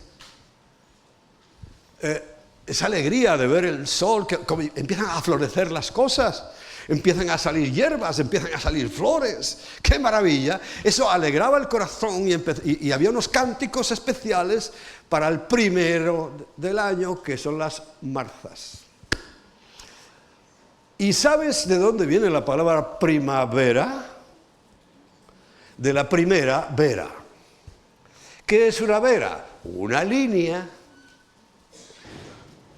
Esa alegría de ver el sol, que empiezan a florecer las cosas, empiezan a salir hierbas, empiezan a salir flores. ¡Qué maravilla! Eso alegraba el corazón y había unos cánticos especiales para el primero del año, que son las marzas. ¿Y sabes de dónde viene la palabra primavera? De la primera vera. ¿Qué es una vera? Una línea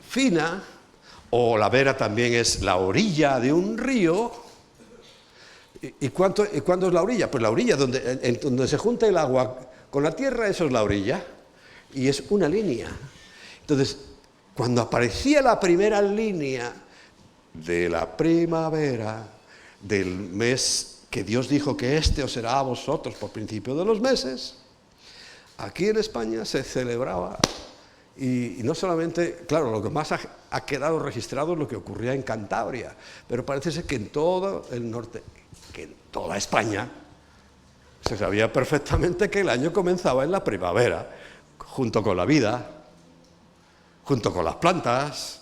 fina, o la vera también es la orilla de un río. ¿Y cuándo es la orilla? Pues la orilla donde se junta el agua con la tierra, eso es la orilla, y es una línea. Entonces, cuando aparecía la primera línea de la primavera, del mes que Dios dijo que os será a vosotros por principio de los meses, aquí en España se celebraba. Y no solamente, claro, lo que más ha quedado registrado es lo que ocurría en Cantabria, pero parece ser que en todo el norte, que en toda España, se sabía perfectamente que el año comenzaba en la primavera, junto con la vida, junto con las plantas,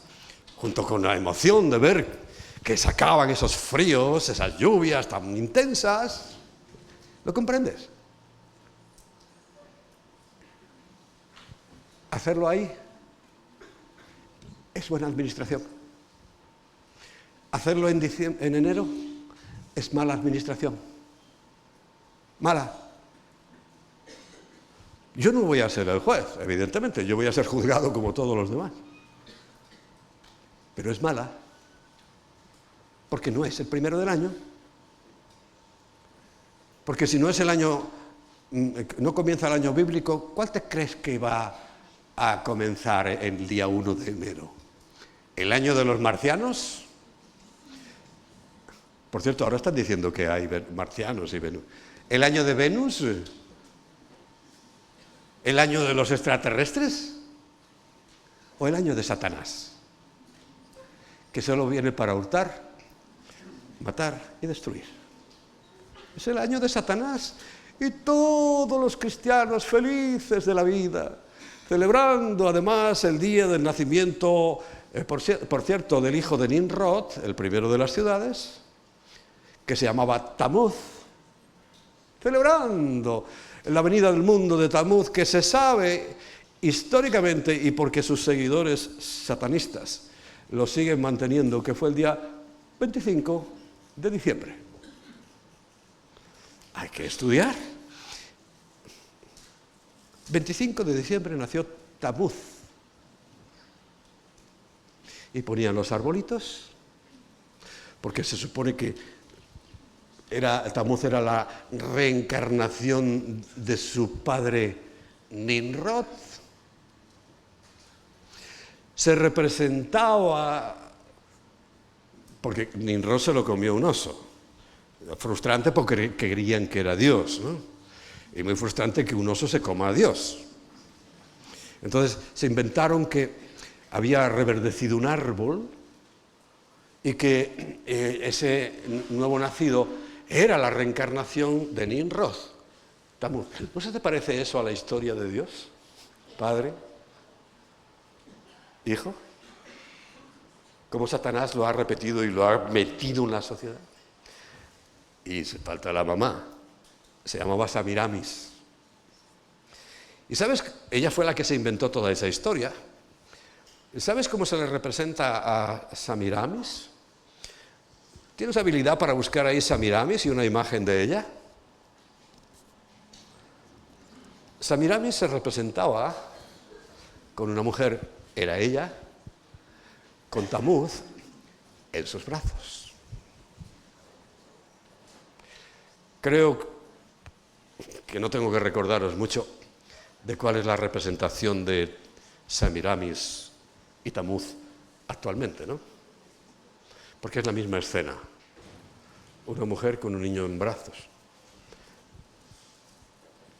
junto con la emoción de ver que sacaban esos fríos, esas lluvias tan intensas. ¿Lo comprendes? Hacerlo ahí es buena administración. Hacerlo en enero es mala administración. Mala. Yo no voy a ser el juez, evidentemente, yo voy a ser juzgado como todos los demás. Pero es mala, porque no es el primero del año. Porque si no es el año, no comienza el año bíblico, ¿cuál te crees que va a comenzar el día 1 de enero? ¿El año de los marcianos? Por cierto, ahora están diciendo que hay marcianos y Venus. ¿El año de Venus? ¿El año de los extraterrestres? ¿O el año de Satanás? Que solo viene para hurtar, matar y destruir. Es el año de Satanás y todos los cristianos felices de la vida, celebrando además el día del nacimiento, por cierto, del hijo de Nimrod, el primero de las ciudades, que se llamaba Tamuz, celebrando la venida del mundo de Tamuz, que se sabe históricamente y porque sus seguidores satanistas lo siguen manteniendo, que fue el día 25 de diciembre. Hay que estudiar. 25 de diciembre nació Tamuz. Y ponían los arbolitos, porque se supone que Tamuz era la reencarnación de su padre Nimrod. Se representaba, porque Nimrod se lo comió un oso. Frustrante porque creían que era Dios, ¿no? Y muy frustrante que un oso se coma a Dios. Entonces se inventaron que había reverdecido un árbol y que ese nuevo nacido era la reencarnación de Nimrod. ¿No se te parece eso a la historia de Dios? Padre, Hijo. Cómo Satanás lo ha repetido y lo ha metido en la sociedad. Y se falta la mamá. Se llamaba Samiramis. Y sabes, ella fue la que se inventó toda esa historia. ¿Sabes cómo se le representa a Samiramis? ¿Tienes habilidad para buscar ahí Samiramis y una imagen de ella? Samiramis se representaba con una mujer, era ella, con Tamuz en sus brazos. Creo que no tengo que recordaros mucho de cuál es la representación de Samiramis y Tamuz actualmente, ¿no? porque es la misma escena. Una mujer con un niño en brazos,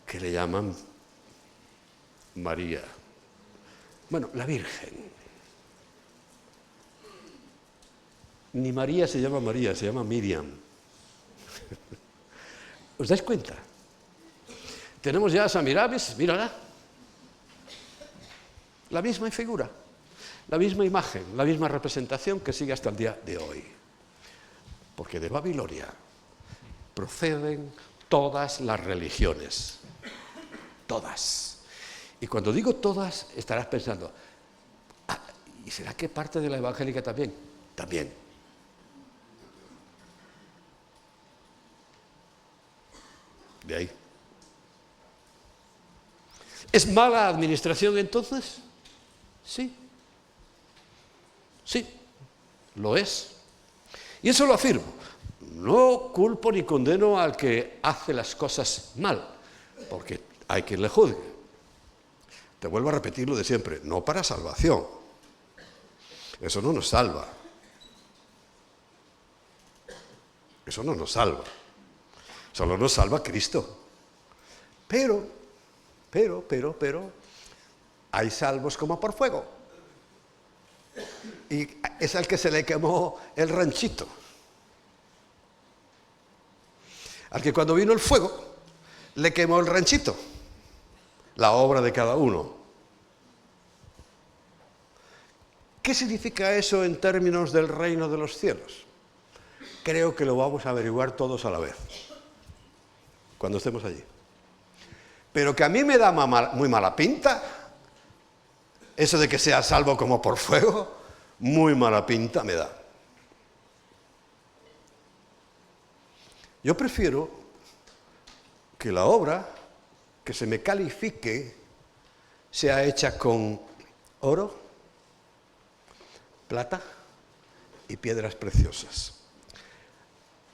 que le llaman María. Bueno, la Virgen. Ni María se llama María, se llama Miriam. ¿Os dais cuenta? Tenemos ya a Samiramis, mírala. La misma figura, la misma imagen, la misma representación que sigue hasta el día de hoy. Porque de Babilonia proceden todas las religiones. Todas. Y cuando digo todas, estarás pensando, ¿y será que parte de la evangélica también? También. De ahí. ¿Es mala administración entonces? Sí. Sí, lo es. Y eso lo afirmo. No culpo ni condeno al que hace las cosas mal, porque hay quien le juzgue. Te vuelvo a repetir lo de siempre, no para salvación. Eso no nos salva. Eso no nos salva. Solo nos salva Cristo. Pero, hay salvos como por fuego. Y es al que se le quemó el ranchito. Al que cuando vino el fuego, le quemó el ranchito. La obra de cada uno. ¿Qué significa eso en términos del reino de los cielos? Creo que lo vamos a averiguar todos a la vez, cuando estemos allí. Pero que a mí me da muy mala pinta, eso de que sea salvo como por fuego, muy mala pinta me da. Yo prefiero que la obra que se me califique sea hecha con oro, plata y piedras preciosas.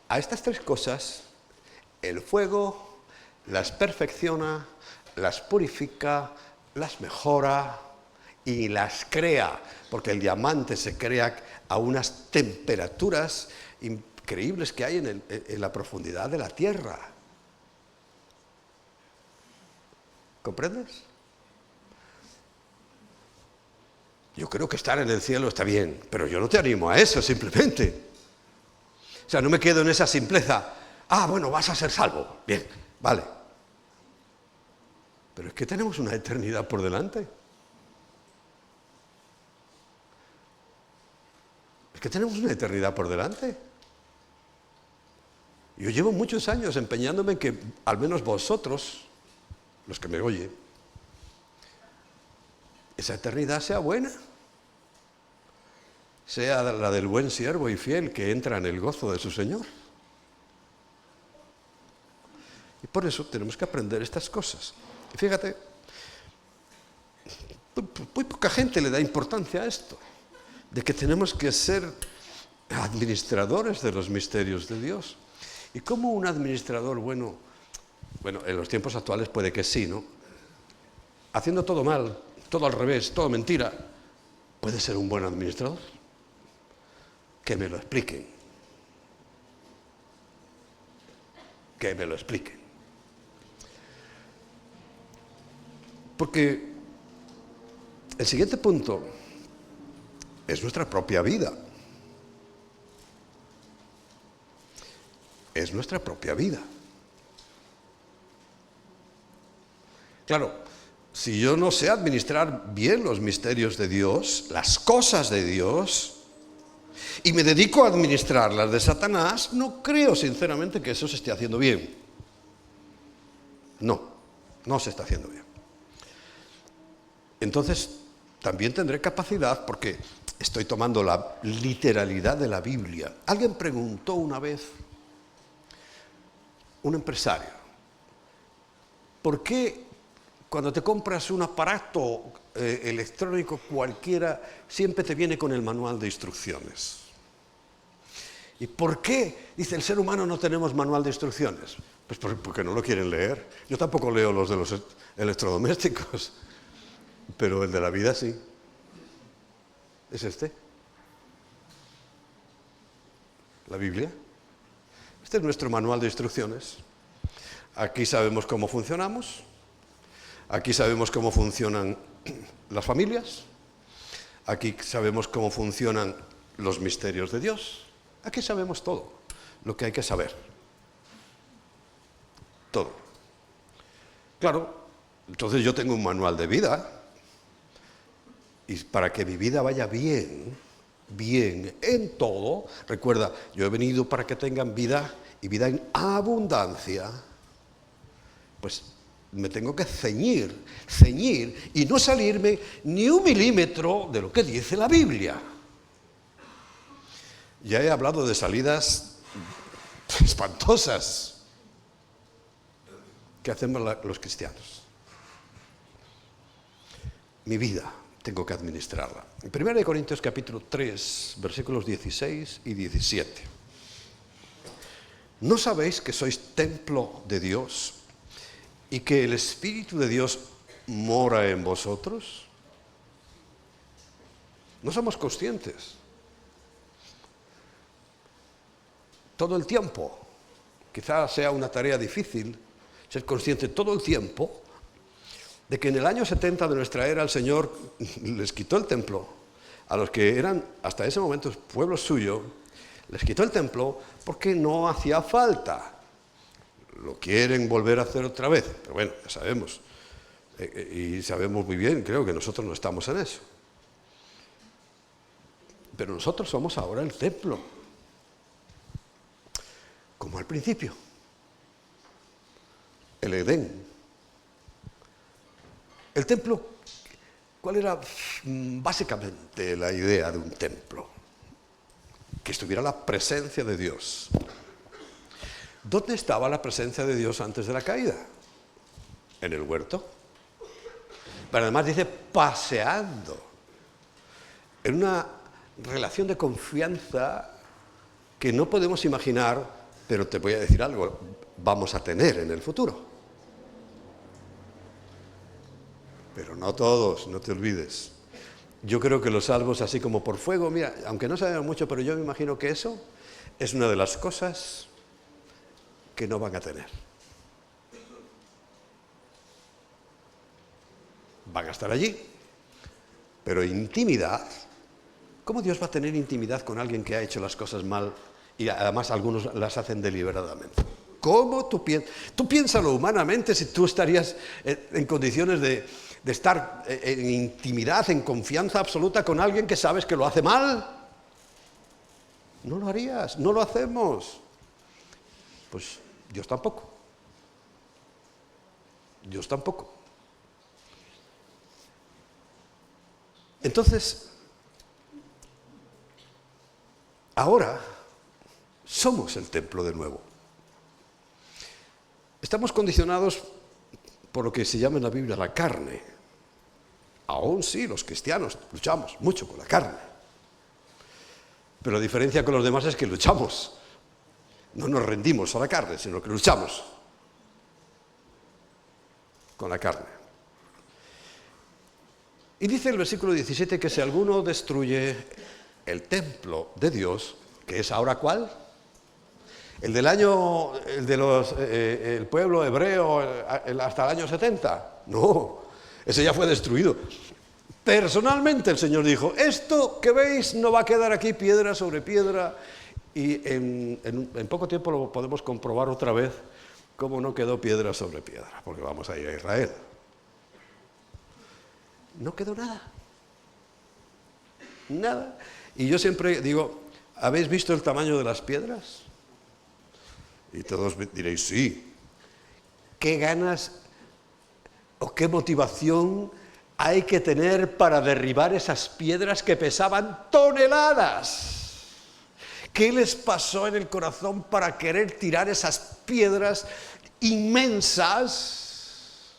A estas tres cosas, el fuego las perfecciona, las purifica, las mejora y las crea, porque el diamante se crea a unas temperaturas increíbles que hay en la profundidad de la tierra. ¿Comprendes? Yo creo que estar en el cielo está bien, pero yo no te animo a eso simplemente. O sea, no me quedo en esa simpleza. Bueno, vas a ser salvo. Bien, vale. Pero es que tenemos una eternidad por delante. Es que tenemos una eternidad por delante. Yo llevo muchos años empeñándome en que al menos vosotros, los que me oyen, esa eternidad sea buena. Sea la del buen siervo y fiel que entra en el gozo de su Señor. Y por eso tenemos que aprender estas cosas. Y fíjate, muy poca gente le da importancia a esto, de que tenemos que ser administradores de los misterios de Dios. ¿Y cómo un administrador bueno, en los tiempos actuales puede que sí, ¿no? Haciendo todo mal, todo al revés, todo mentira, ¿puede ser un buen administrador? Que me lo expliquen. Que me lo expliquen. Porque el siguiente punto es nuestra propia vida. Es nuestra propia vida. Claro, si yo no sé administrar bien los misterios de Dios, las cosas de Dios, y me dedico a administrar las de Satanás, no creo sinceramente que eso se esté haciendo bien. No se está haciendo bien. Entonces, también tendré capacidad, porque estoy tomando la literalidad de la Biblia. Alguien preguntó una vez, un empresario, ¿por qué cuando te compras un aparato electrónico cualquiera siempre te viene con el manual de instrucciones? ¿Y por qué, dice, el ser humano no tenemos manual de instrucciones? Pues porque no lo quieren leer. Yo tampoco leo los de los electrodomésticos, pero el de la vida sí. Es este. la Biblia. Este es nuestro manual de instrucciones. Aquí sabemos cómo funcionamos. Aquí sabemos cómo funcionan las familias. Aquí sabemos cómo funcionan los misterios de Dios. Aquí sabemos todo lo que hay que saber. Todo. Claro, entonces yo tengo un manual de vida. Y para que mi vida vaya bien en todo, recuerda, yo he venido para que tengan vida y vida en abundancia, pues me tengo que ceñir y no salirme ni un milímetro de lo que dice la Biblia. Ya he hablado de salidas espantosas que hacemos los cristianos. Mi vida tengo que administrarla. En 1 Corintios capítulo 3, versículos 16 y 17. ¿No sabéis que sois templo de Dios y que el Espíritu de Dios mora en vosotros? No somos conscientes. Todo el tiempo, quizás sea una tarea difícil, ser consciente todo el tiempo de que en el año 70 de nuestra era el Señor les quitó el templo a los que eran hasta ese momento pueblo suyo, les quitó el templo porque no hacía falta. Lo quieren volver a hacer otra vez, pero bueno, ya sabemos. Y sabemos muy bien, creo que nosotros no estamos en eso. Pero nosotros somos ahora el templo, como al principio, el Edén. El templo, ¿cuál era básicamente la idea de un templo? Que estuviera la presencia de Dios. ¿Dónde estaba la presencia de Dios antes de la caída? En el huerto. Pero además dice paseando. En una relación de confianza que no podemos imaginar, pero te voy a decir algo, vamos a tener en el futuro. Pero no todos, no te olvides. Yo creo que los salvos, así como por fuego, mira, aunque no sabemos mucho, pero yo me imagino que eso es una de las cosas que no van a tener. Van a estar allí, pero intimidad. ¿Cómo Dios va a tener intimidad con alguien que ha hecho las cosas mal y además algunos las hacen deliberadamente? ¿Cómo tú piensas? Tú piénsalo humanamente si tú estarías en condiciones de estar en intimidad, en confianza absoluta con alguien que sabes que lo hace mal. No lo harías, no lo hacemos. Pues Dios tampoco. Dios tampoco. Entonces, ahora somos el templo de nuevo. Estamos condicionados por lo que se llama en la Biblia la carne. Aún sí, los cristianos luchamos mucho con la carne. Pero la diferencia con los demás es que luchamos. No nos rendimos a la carne, sino que luchamos con la carne. Y dice el versículo 17 que si alguno destruye el templo de Dios, que es ahora ¿cuál? El del pueblo hebreo hasta el año 70. No, ese ya fue destruido. Personalmente el Señor dijo, esto que veis no va a quedar aquí piedra sobre piedra. Y en poco tiempo lo podemos comprobar otra vez cómo no quedó piedra sobre piedra, porque vamos a ir a Israel. No quedó nada. Nada. Y yo siempre digo, ¿habéis visto el tamaño de las piedras? Y todos diréis, sí. ¿Qué ganas o qué motivación hay que tener para derribar esas piedras que pesaban toneladas? ¿Qué les pasó en el corazón para querer tirar esas piedras inmensas?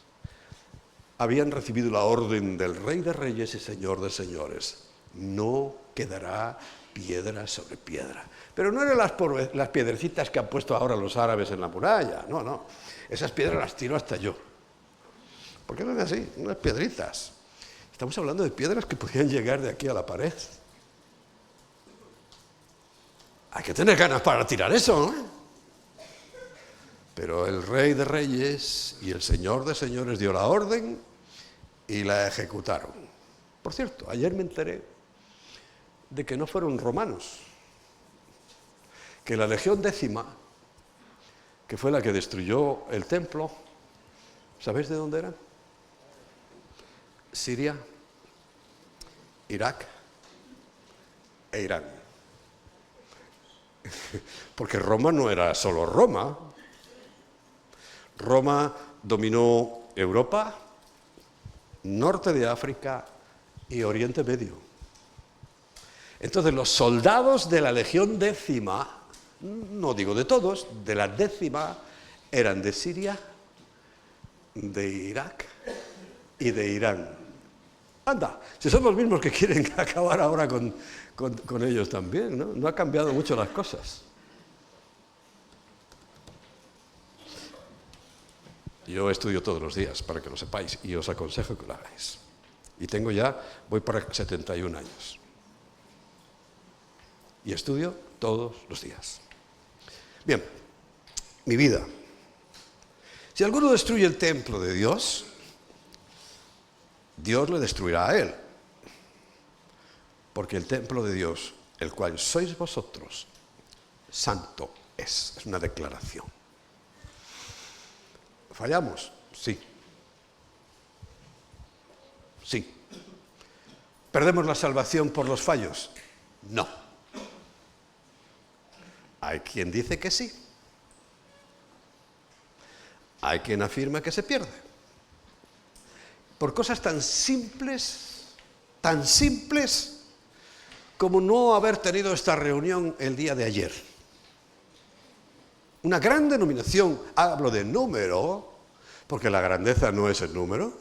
Habían recibido la orden del Rey de Reyes y Señor de Señores. No quedará piedra sobre piedra. Pero no eran las piedrecitas que han puesto ahora los árabes en la muralla. No, no. Esas piedras las tiro hasta yo. ¿Por qué no es así? Unas piedritas. Estamos hablando de piedras que podían llegar de aquí a la pared. Hay que tener ganas para tirar eso, ¿no? Pero el Rey de Reyes y el Señor de Señores dio la orden y la ejecutaron. Por cierto, ayer me enteré de que no fueron romanos, que la Legión Décima, que fue la que destruyó el templo, ¿sabéis de dónde era? Siria, Irak e Irán. Porque Roma no era solo Roma. Roma dominó Europa, norte de África y Oriente Medio. Entonces los soldados de la Legión Décima, no digo de todos, de la Décima, eran de Siria, de Irak y de Irán. Anda, si son los mismos que quieren acabar ahora con ellos también, ¿no? No ha cambiado mucho las cosas. Yo estudio todos los días, para que lo sepáis, y os aconsejo que lo hagáis. Y voy para 71 años. Y estudio todos los días. Bien, mi vida. Si alguno destruye el templo de Dios, Dios le destruirá a él. Porque el templo de Dios, el cual sois vosotros, santo es. Es una declaración. ¿Fallamos? Sí. Sí. ¿Perdemos la salvación por los fallos? No. Hay quien dice que sí. Hay quien afirma que se pierde. Por cosas tan simples como no haber tenido esta reunión el día de ayer. Una gran denominación, hablo de número, porque la grandeza no es el número,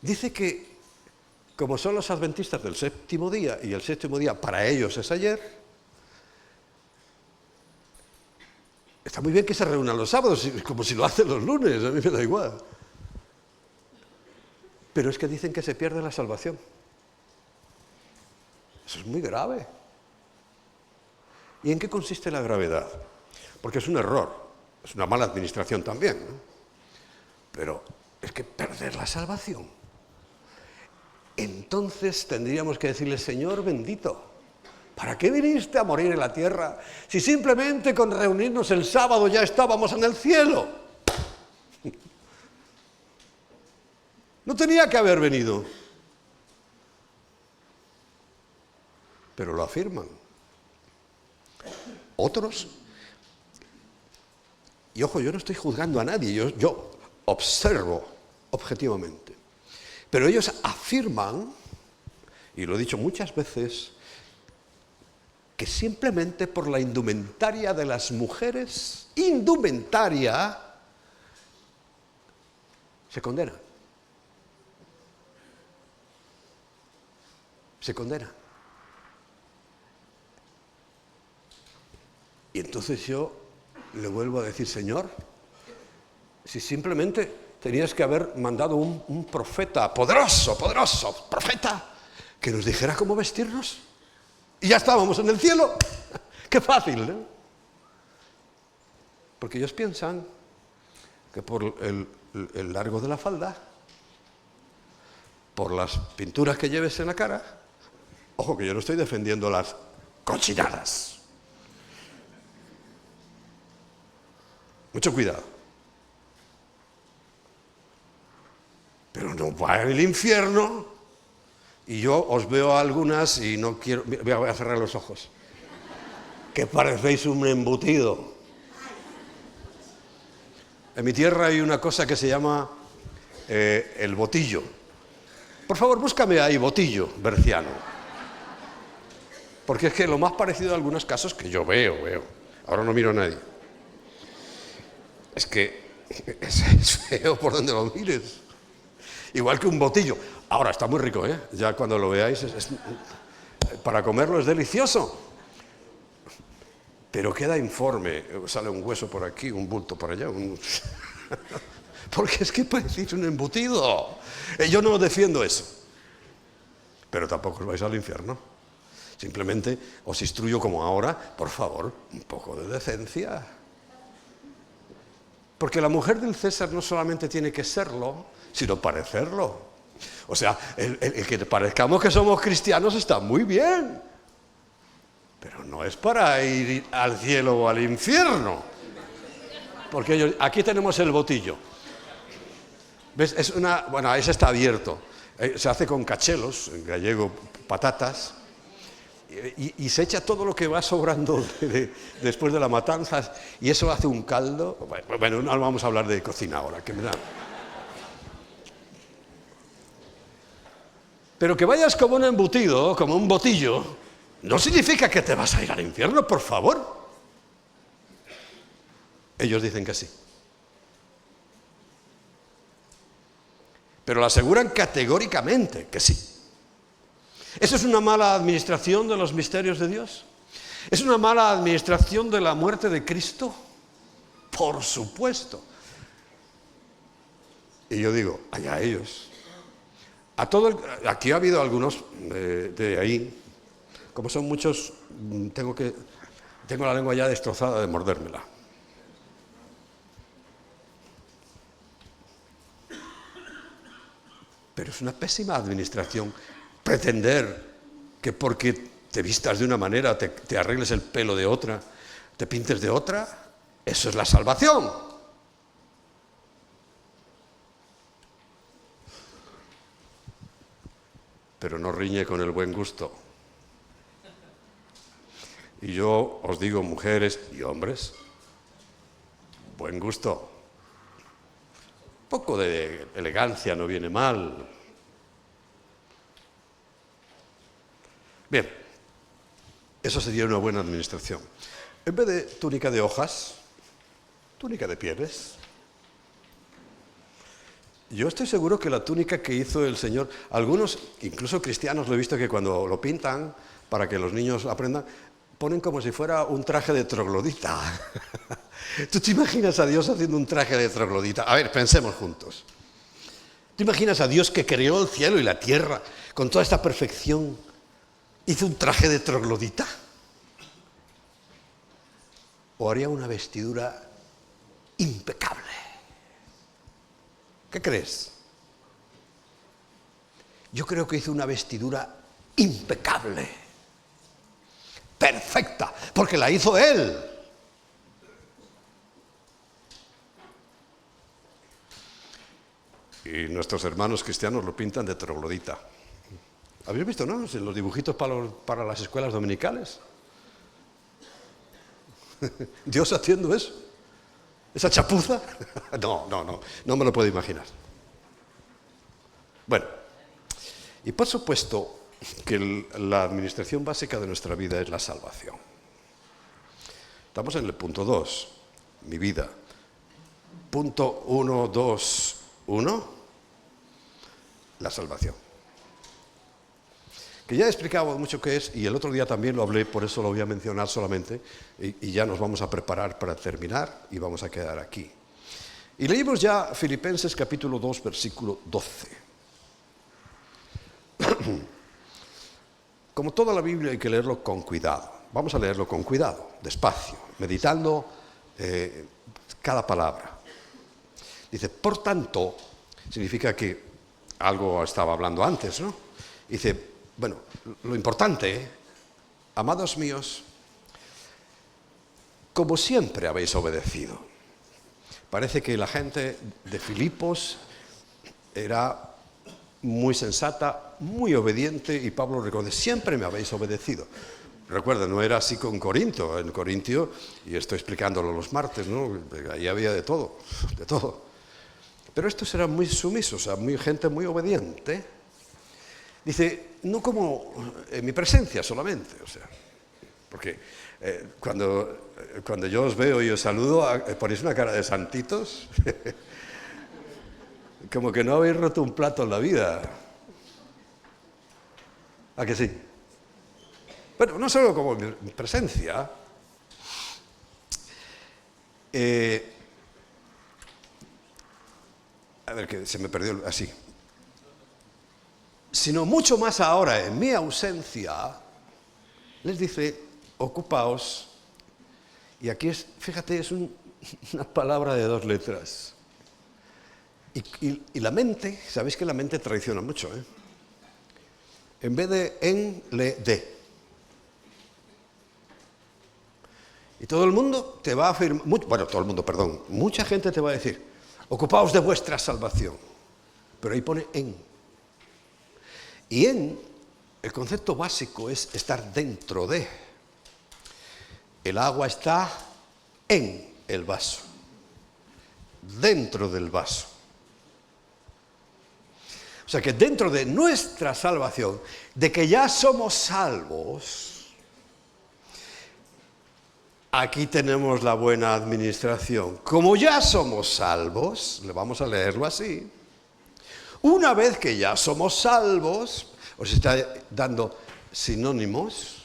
dice que, como son los adventistas del séptimo día, y el séptimo día para ellos es ayer, está muy bien que se reúnan los sábados, como si lo hacen los lunes, a mí me da igual. Pero es que dicen que se pierde la salvación. Eso es muy grave. ¿Y en qué consiste la gravedad? Porque es un error, es una mala administración también, ¿no? Pero es que perder la salvación. Entonces tendríamos que decirle, Señor bendito, ¿para qué viniste a morir en la tierra si simplemente con reunirnos el sábado ya estábamos en el cielo? No tenía que haber venido. Pero lo afirman. Otros, y ojo, yo no estoy juzgando a nadie, yo observo objetivamente, pero ellos afirman, y lo he dicho muchas veces, que simplemente por la indumentaria de las mujeres, se condena. Se condena. Y entonces yo le vuelvo a decir, Señor, si simplemente tenías que haber mandado un profeta, poderoso profeta, que nos dijera cómo vestirnos, y ya estábamos en el cielo. ¡Qué fácil!, ¿no? Porque ellos piensan que por el largo de la falda, por las pinturas que lleves en la cara, ojo que yo no estoy defendiendo las cochinadas. Mucho cuidado. Pero no va en el infierno. Y yo os veo a algunas y no quiero... Voy a cerrar los ojos. Que parecéis un embutido. En mi tierra hay una cosa que se llama el botillo. Por favor, búscame ahí botillo berciano. Porque es que lo más parecido a algunos casos que yo veo. Ahora no miro a nadie. Es que es feo por donde lo mires. Igual que un botillo. Ahora, está muy rico, ¿eh? Ya cuando lo veáis, para comerlo es delicioso. Pero queda informe. Sale un hueso por aquí, un bulto por allá. Porque es que parecéis un embutido. Yo no defiendo eso. Pero tampoco os vais al infierno. Simplemente os instruyo como ahora, por favor, un poco de decencia. Porque la mujer del César no solamente tiene que serlo, sino parecerlo. O sea, el que parezcamos que somos cristianos está muy bien, pero no es para ir al cielo o al infierno. Porque aquí tenemos el botillo. ¿Ves? Bueno, ese está abierto. Se hace con cachelos, en gallego patatas, y se echa todo lo que va sobrando después de la matanza, y eso hace un caldo. Bueno, no vamos a hablar de cocina ahora, que me da. Pero que vayas como un embutido, como un botillo, no significa que te vas a ir al infierno, por favor. Ellos dicen que sí. Pero lo aseguran categóricamente que sí. ¿Eso es una mala administración de los misterios de Dios? ¿Es una mala administración de la muerte de Cristo? Por supuesto. Y yo digo, allá ellos. Aquí ha habido algunos de ahí, como son muchos, tengo la lengua ya destrozada de mordérmela. Pero es una pésima administración pretender que porque te vistas de una manera, te arregles el pelo de otra, te pintes de otra, eso es la salvación. Pero no riñe con el buen gusto. Y yo os digo, mujeres y hombres, buen gusto. Un poco de elegancia no viene mal. Bien, eso sería una buena administración. En vez de túnica de hojas, túnica de pieles. Yo estoy seguro que la túnica que hizo el Señor, algunos, incluso cristianos, lo he visto que cuando lo pintan, para que los niños aprendan, ponen como si fuera un traje de troglodita. ¿Tú te imaginas a Dios haciendo un traje de troglodita? A ver, pensemos juntos. ¿Te imaginas a Dios que creó el cielo y la tierra con toda esta perfección? ¿Hizo un traje de troglodita? ¿O haría una vestidura impecable? ¿Qué crees? Yo creo que hizo una vestidura impecable, perfecta, porque la hizo Él. Y nuestros hermanos cristianos lo pintan de troglodita. ¿Habéis visto, no? En los dibujitos para las escuelas dominicales. Dios haciendo eso. ¿Esa chapuza? No me lo puedo imaginar. Bueno, y por supuesto que la administración básica de nuestra vida es la salvación. Estamos en el punto 2, mi vida. Punto 1, 2, 1, la salvación. Que ya he explicado mucho qué es, y el otro día también lo hablé, por eso lo voy a mencionar solamente, y ya nos vamos a preparar para terminar, y vamos a quedar aquí. Y leímos ya Filipenses capítulo 2, versículo 12. Como toda la Biblia hay que leerlo con cuidado. Vamos a leerlo con cuidado, despacio, meditando cada palabra. Dice, por tanto, significa que algo estaba hablando antes, ¿no? Dice, bueno, lo importante, amados míos, como siempre habéis obedecido. Parece que la gente de Filipos era muy sensata, muy obediente, y Pablo reconoce, siempre me habéis obedecido. Recuerda, no era así con Corinto. En Corintio, y estoy explicándolo los martes, ¿no? Ahí había de todo, de todo. Pero estos eran muy sumisos, o sea, gente muy obediente. Dice, no como en mi presencia solamente, o sea, porque cuando yo os veo y os saludo, ponéis una cara de santitos, como que no habéis roto un plato en la vida. ¿A que sí? Bueno, no solo como en mi presencia, a ver, que se me perdió así, sino mucho más ahora en mi ausencia, les dice, ocupaos, y aquí es, fíjate, es una palabra de 2 letras. Y la mente, sabéis que la mente traiciona mucho, ¿eh? En vez de en, le de. Y todo el mundo te va a afirmar, mucha gente te va a decir, ocupaos de vuestra salvación. Pero ahí pone en. Y en, el concepto básico es estar dentro de. El agua está en el vaso, dentro del vaso. O sea que dentro de nuestra salvación, de que ya somos salvos, aquí tenemos la buena administración. Como ya somos salvos, le vamos a leerlo así, una vez que ya somos salvos, os está dando sinónimos,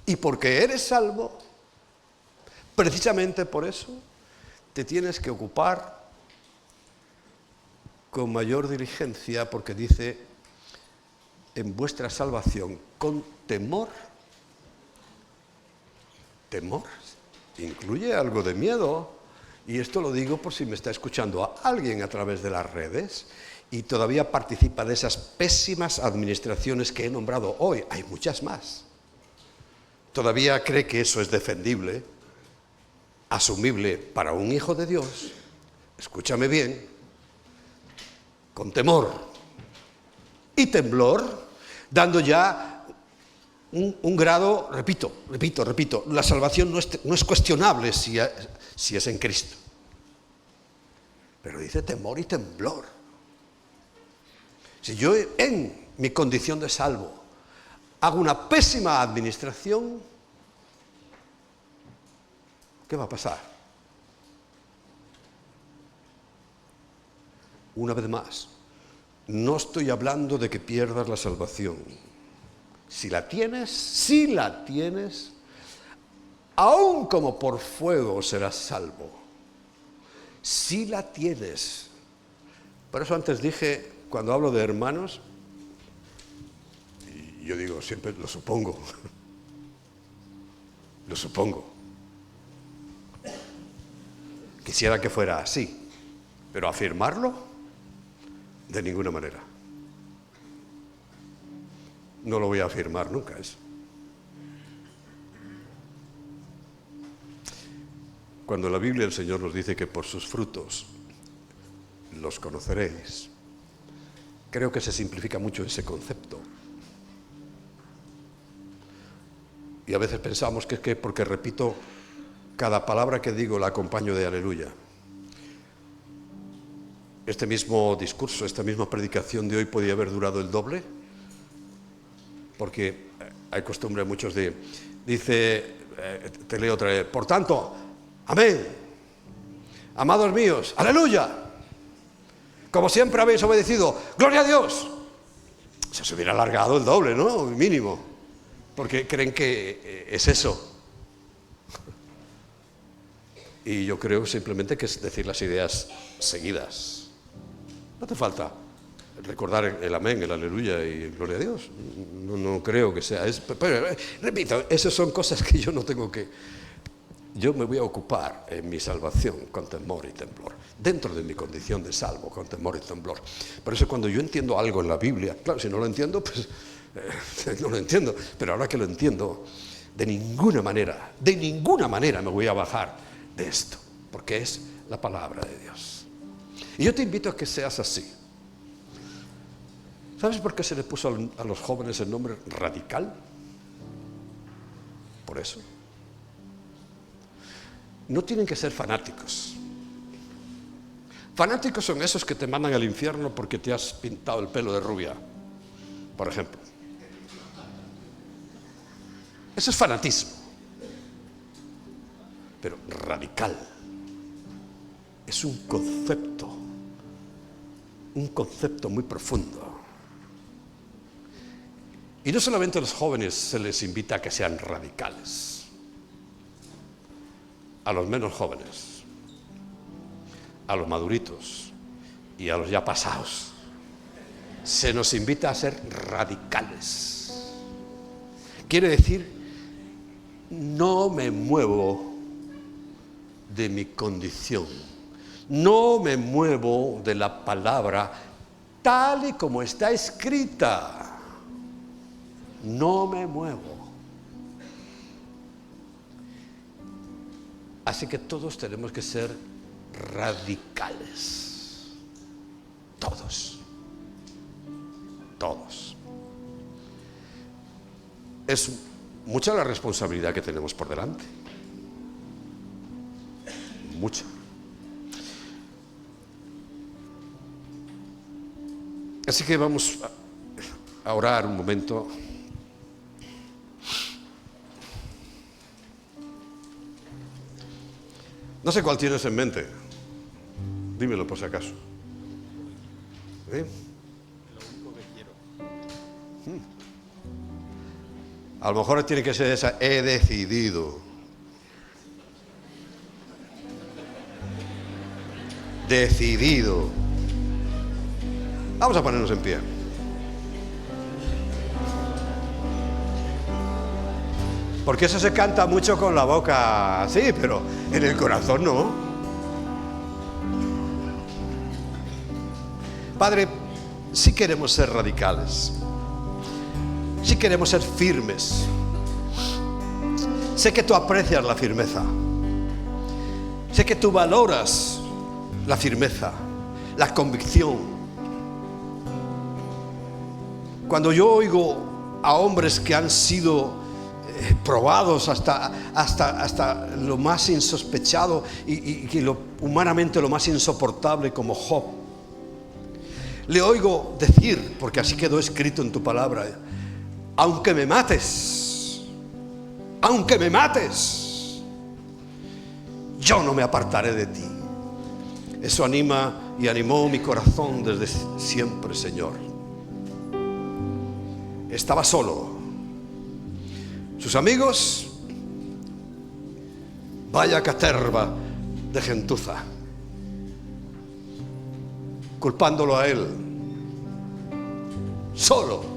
y porque eres salvo, precisamente por eso, te tienes que ocupar con mayor diligencia, porque dice, en vuestra salvación, con temor. Temor incluye algo de miedo, y esto lo digo por si me está escuchando a alguien a través de las redes y todavía participa de esas pésimas administraciones que he nombrado hoy. Hay muchas más. Todavía cree que eso es defendible, asumible para un hijo de Dios. Escúchame bien. Con temor y temblor, dando ya un grado, repito, la salvación no es cuestionable si es en Cristo. Pero dice temor y temblor. Si yo en mi condición de salvo hago una pésima administración, ¿qué va a pasar? Una vez más, no estoy hablando de que pierdas la salvación. Si la tienes, aún como por fuego serás salvo. Si la tienes. Por eso antes dije, cuando hablo de hermanos, y yo digo, siempre lo supongo. Lo supongo. Quisiera que fuera así, pero afirmarlo, de ninguna manera. No lo voy a afirmar nunca eso. Cuando en la Biblia el Señor nos dice que por sus frutos los conoceréis, creo que se simplifica mucho ese concepto. Y a veces pensamos que es que porque repito cada palabra que digo la acompaño de aleluya. Este mismo discurso, esta misma predicación de hoy podía haber durado el doble, porque hay costumbre muchos de, dice, te leo otra vez, por tanto, amén, amados míos, aleluya, como siempre habéis obedecido, gloria a Dios. Se hubiera alargado el doble, ¿no? Mínimo, porque creen que es eso. Y yo creo simplemente que es decir las ideas seguidas. No hace falta recordar el amén, el aleluya y gloria a Dios. No creo que sea eso. Pero, repito, esas son cosas que yo no tengo que... Yo me voy a ocupar en mi salvación con temor y temblor. Dentro de mi condición de salvo, con temor y temblor. Por eso cuando yo entiendo algo en la Biblia, claro, si no lo entiendo, pues no lo entiendo. Pero ahora que lo entiendo, de ninguna manera me voy a bajar de esto. Porque es la palabra de Dios. Y yo te invito a que seas así. ¿Sabes por qué se le puso a los jóvenes el nombre radical? Por eso. No tienen que ser fanáticos. Fanáticos son esos que te mandan al infierno porque te has pintado el pelo de rubia, por ejemplo. Eso es fanatismo. Pero radical es un concepto muy profundo. Y no solamente a los jóvenes se les invita a que sean radicales, a los menos jóvenes, a los maduritos y a los ya pasados, se nos invita a ser radicales. quiere decir, no me muevo de mi condición, no me muevo de la palabra tal y como está escrita, no me muevo. Así que todos tenemos que ser radicales, todos. Es mucha la responsabilidad que tenemos por delante, mucha. Así que vamos a orar un momento. No sé cuál tienes en mente, dímelo por si acaso. ¿Eh? A lo mejor tiene que ser esa, he decidido. Decidido. Vamos a ponernos en pie. Porque eso se canta mucho con la boca, sí, pero en el corazón no. Padre, sí queremos ser radicales. Sí queremos ser firmes. Sé que tú aprecias la firmeza. Sé que tú valoras la firmeza, la convicción. Cuando yo oigo a hombres que han sido probados hasta lo más insospechado y humanamente lo más insoportable, como Job, le oigo decir, porque así quedó escrito en tu palabra: aunque me mates, yo no me apartaré de ti. Eso anima y animó mi corazón desde siempre, Señor. Estaba solo. Sus amigos, vaya caterva de gentuza, culpándolo a él, solo.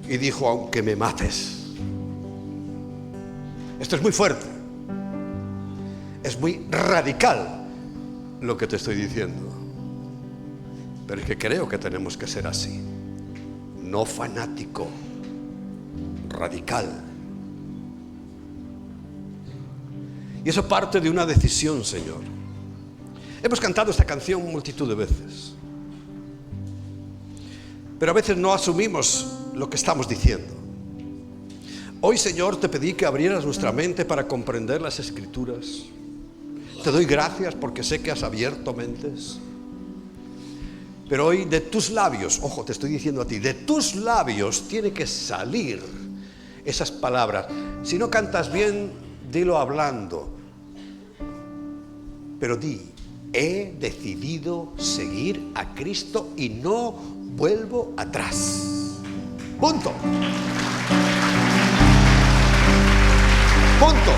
Y dijo: aunque me mates. Esto es muy fuerte, es muy radical lo que te estoy diciendo, pero es que creo que tenemos que ser así, no fanático, radical. Y eso parte de una decisión, Señor. Hemos cantado esta canción multitud de veces, pero a veces no asumimos lo que estamos diciendo. Hoy, Señor, te pedí que abrieras nuestra mente para comprender las Escrituras. Te doy gracias porque sé que has abierto mentes. Pero hoy de tus labios, ojo, te estoy diciendo a ti, de tus labios tiene que salir esas palabras. Si no cantas bien, dilo hablando. Pero di: he decidido seguir a Cristo y no vuelvo atrás. Punto. Punto.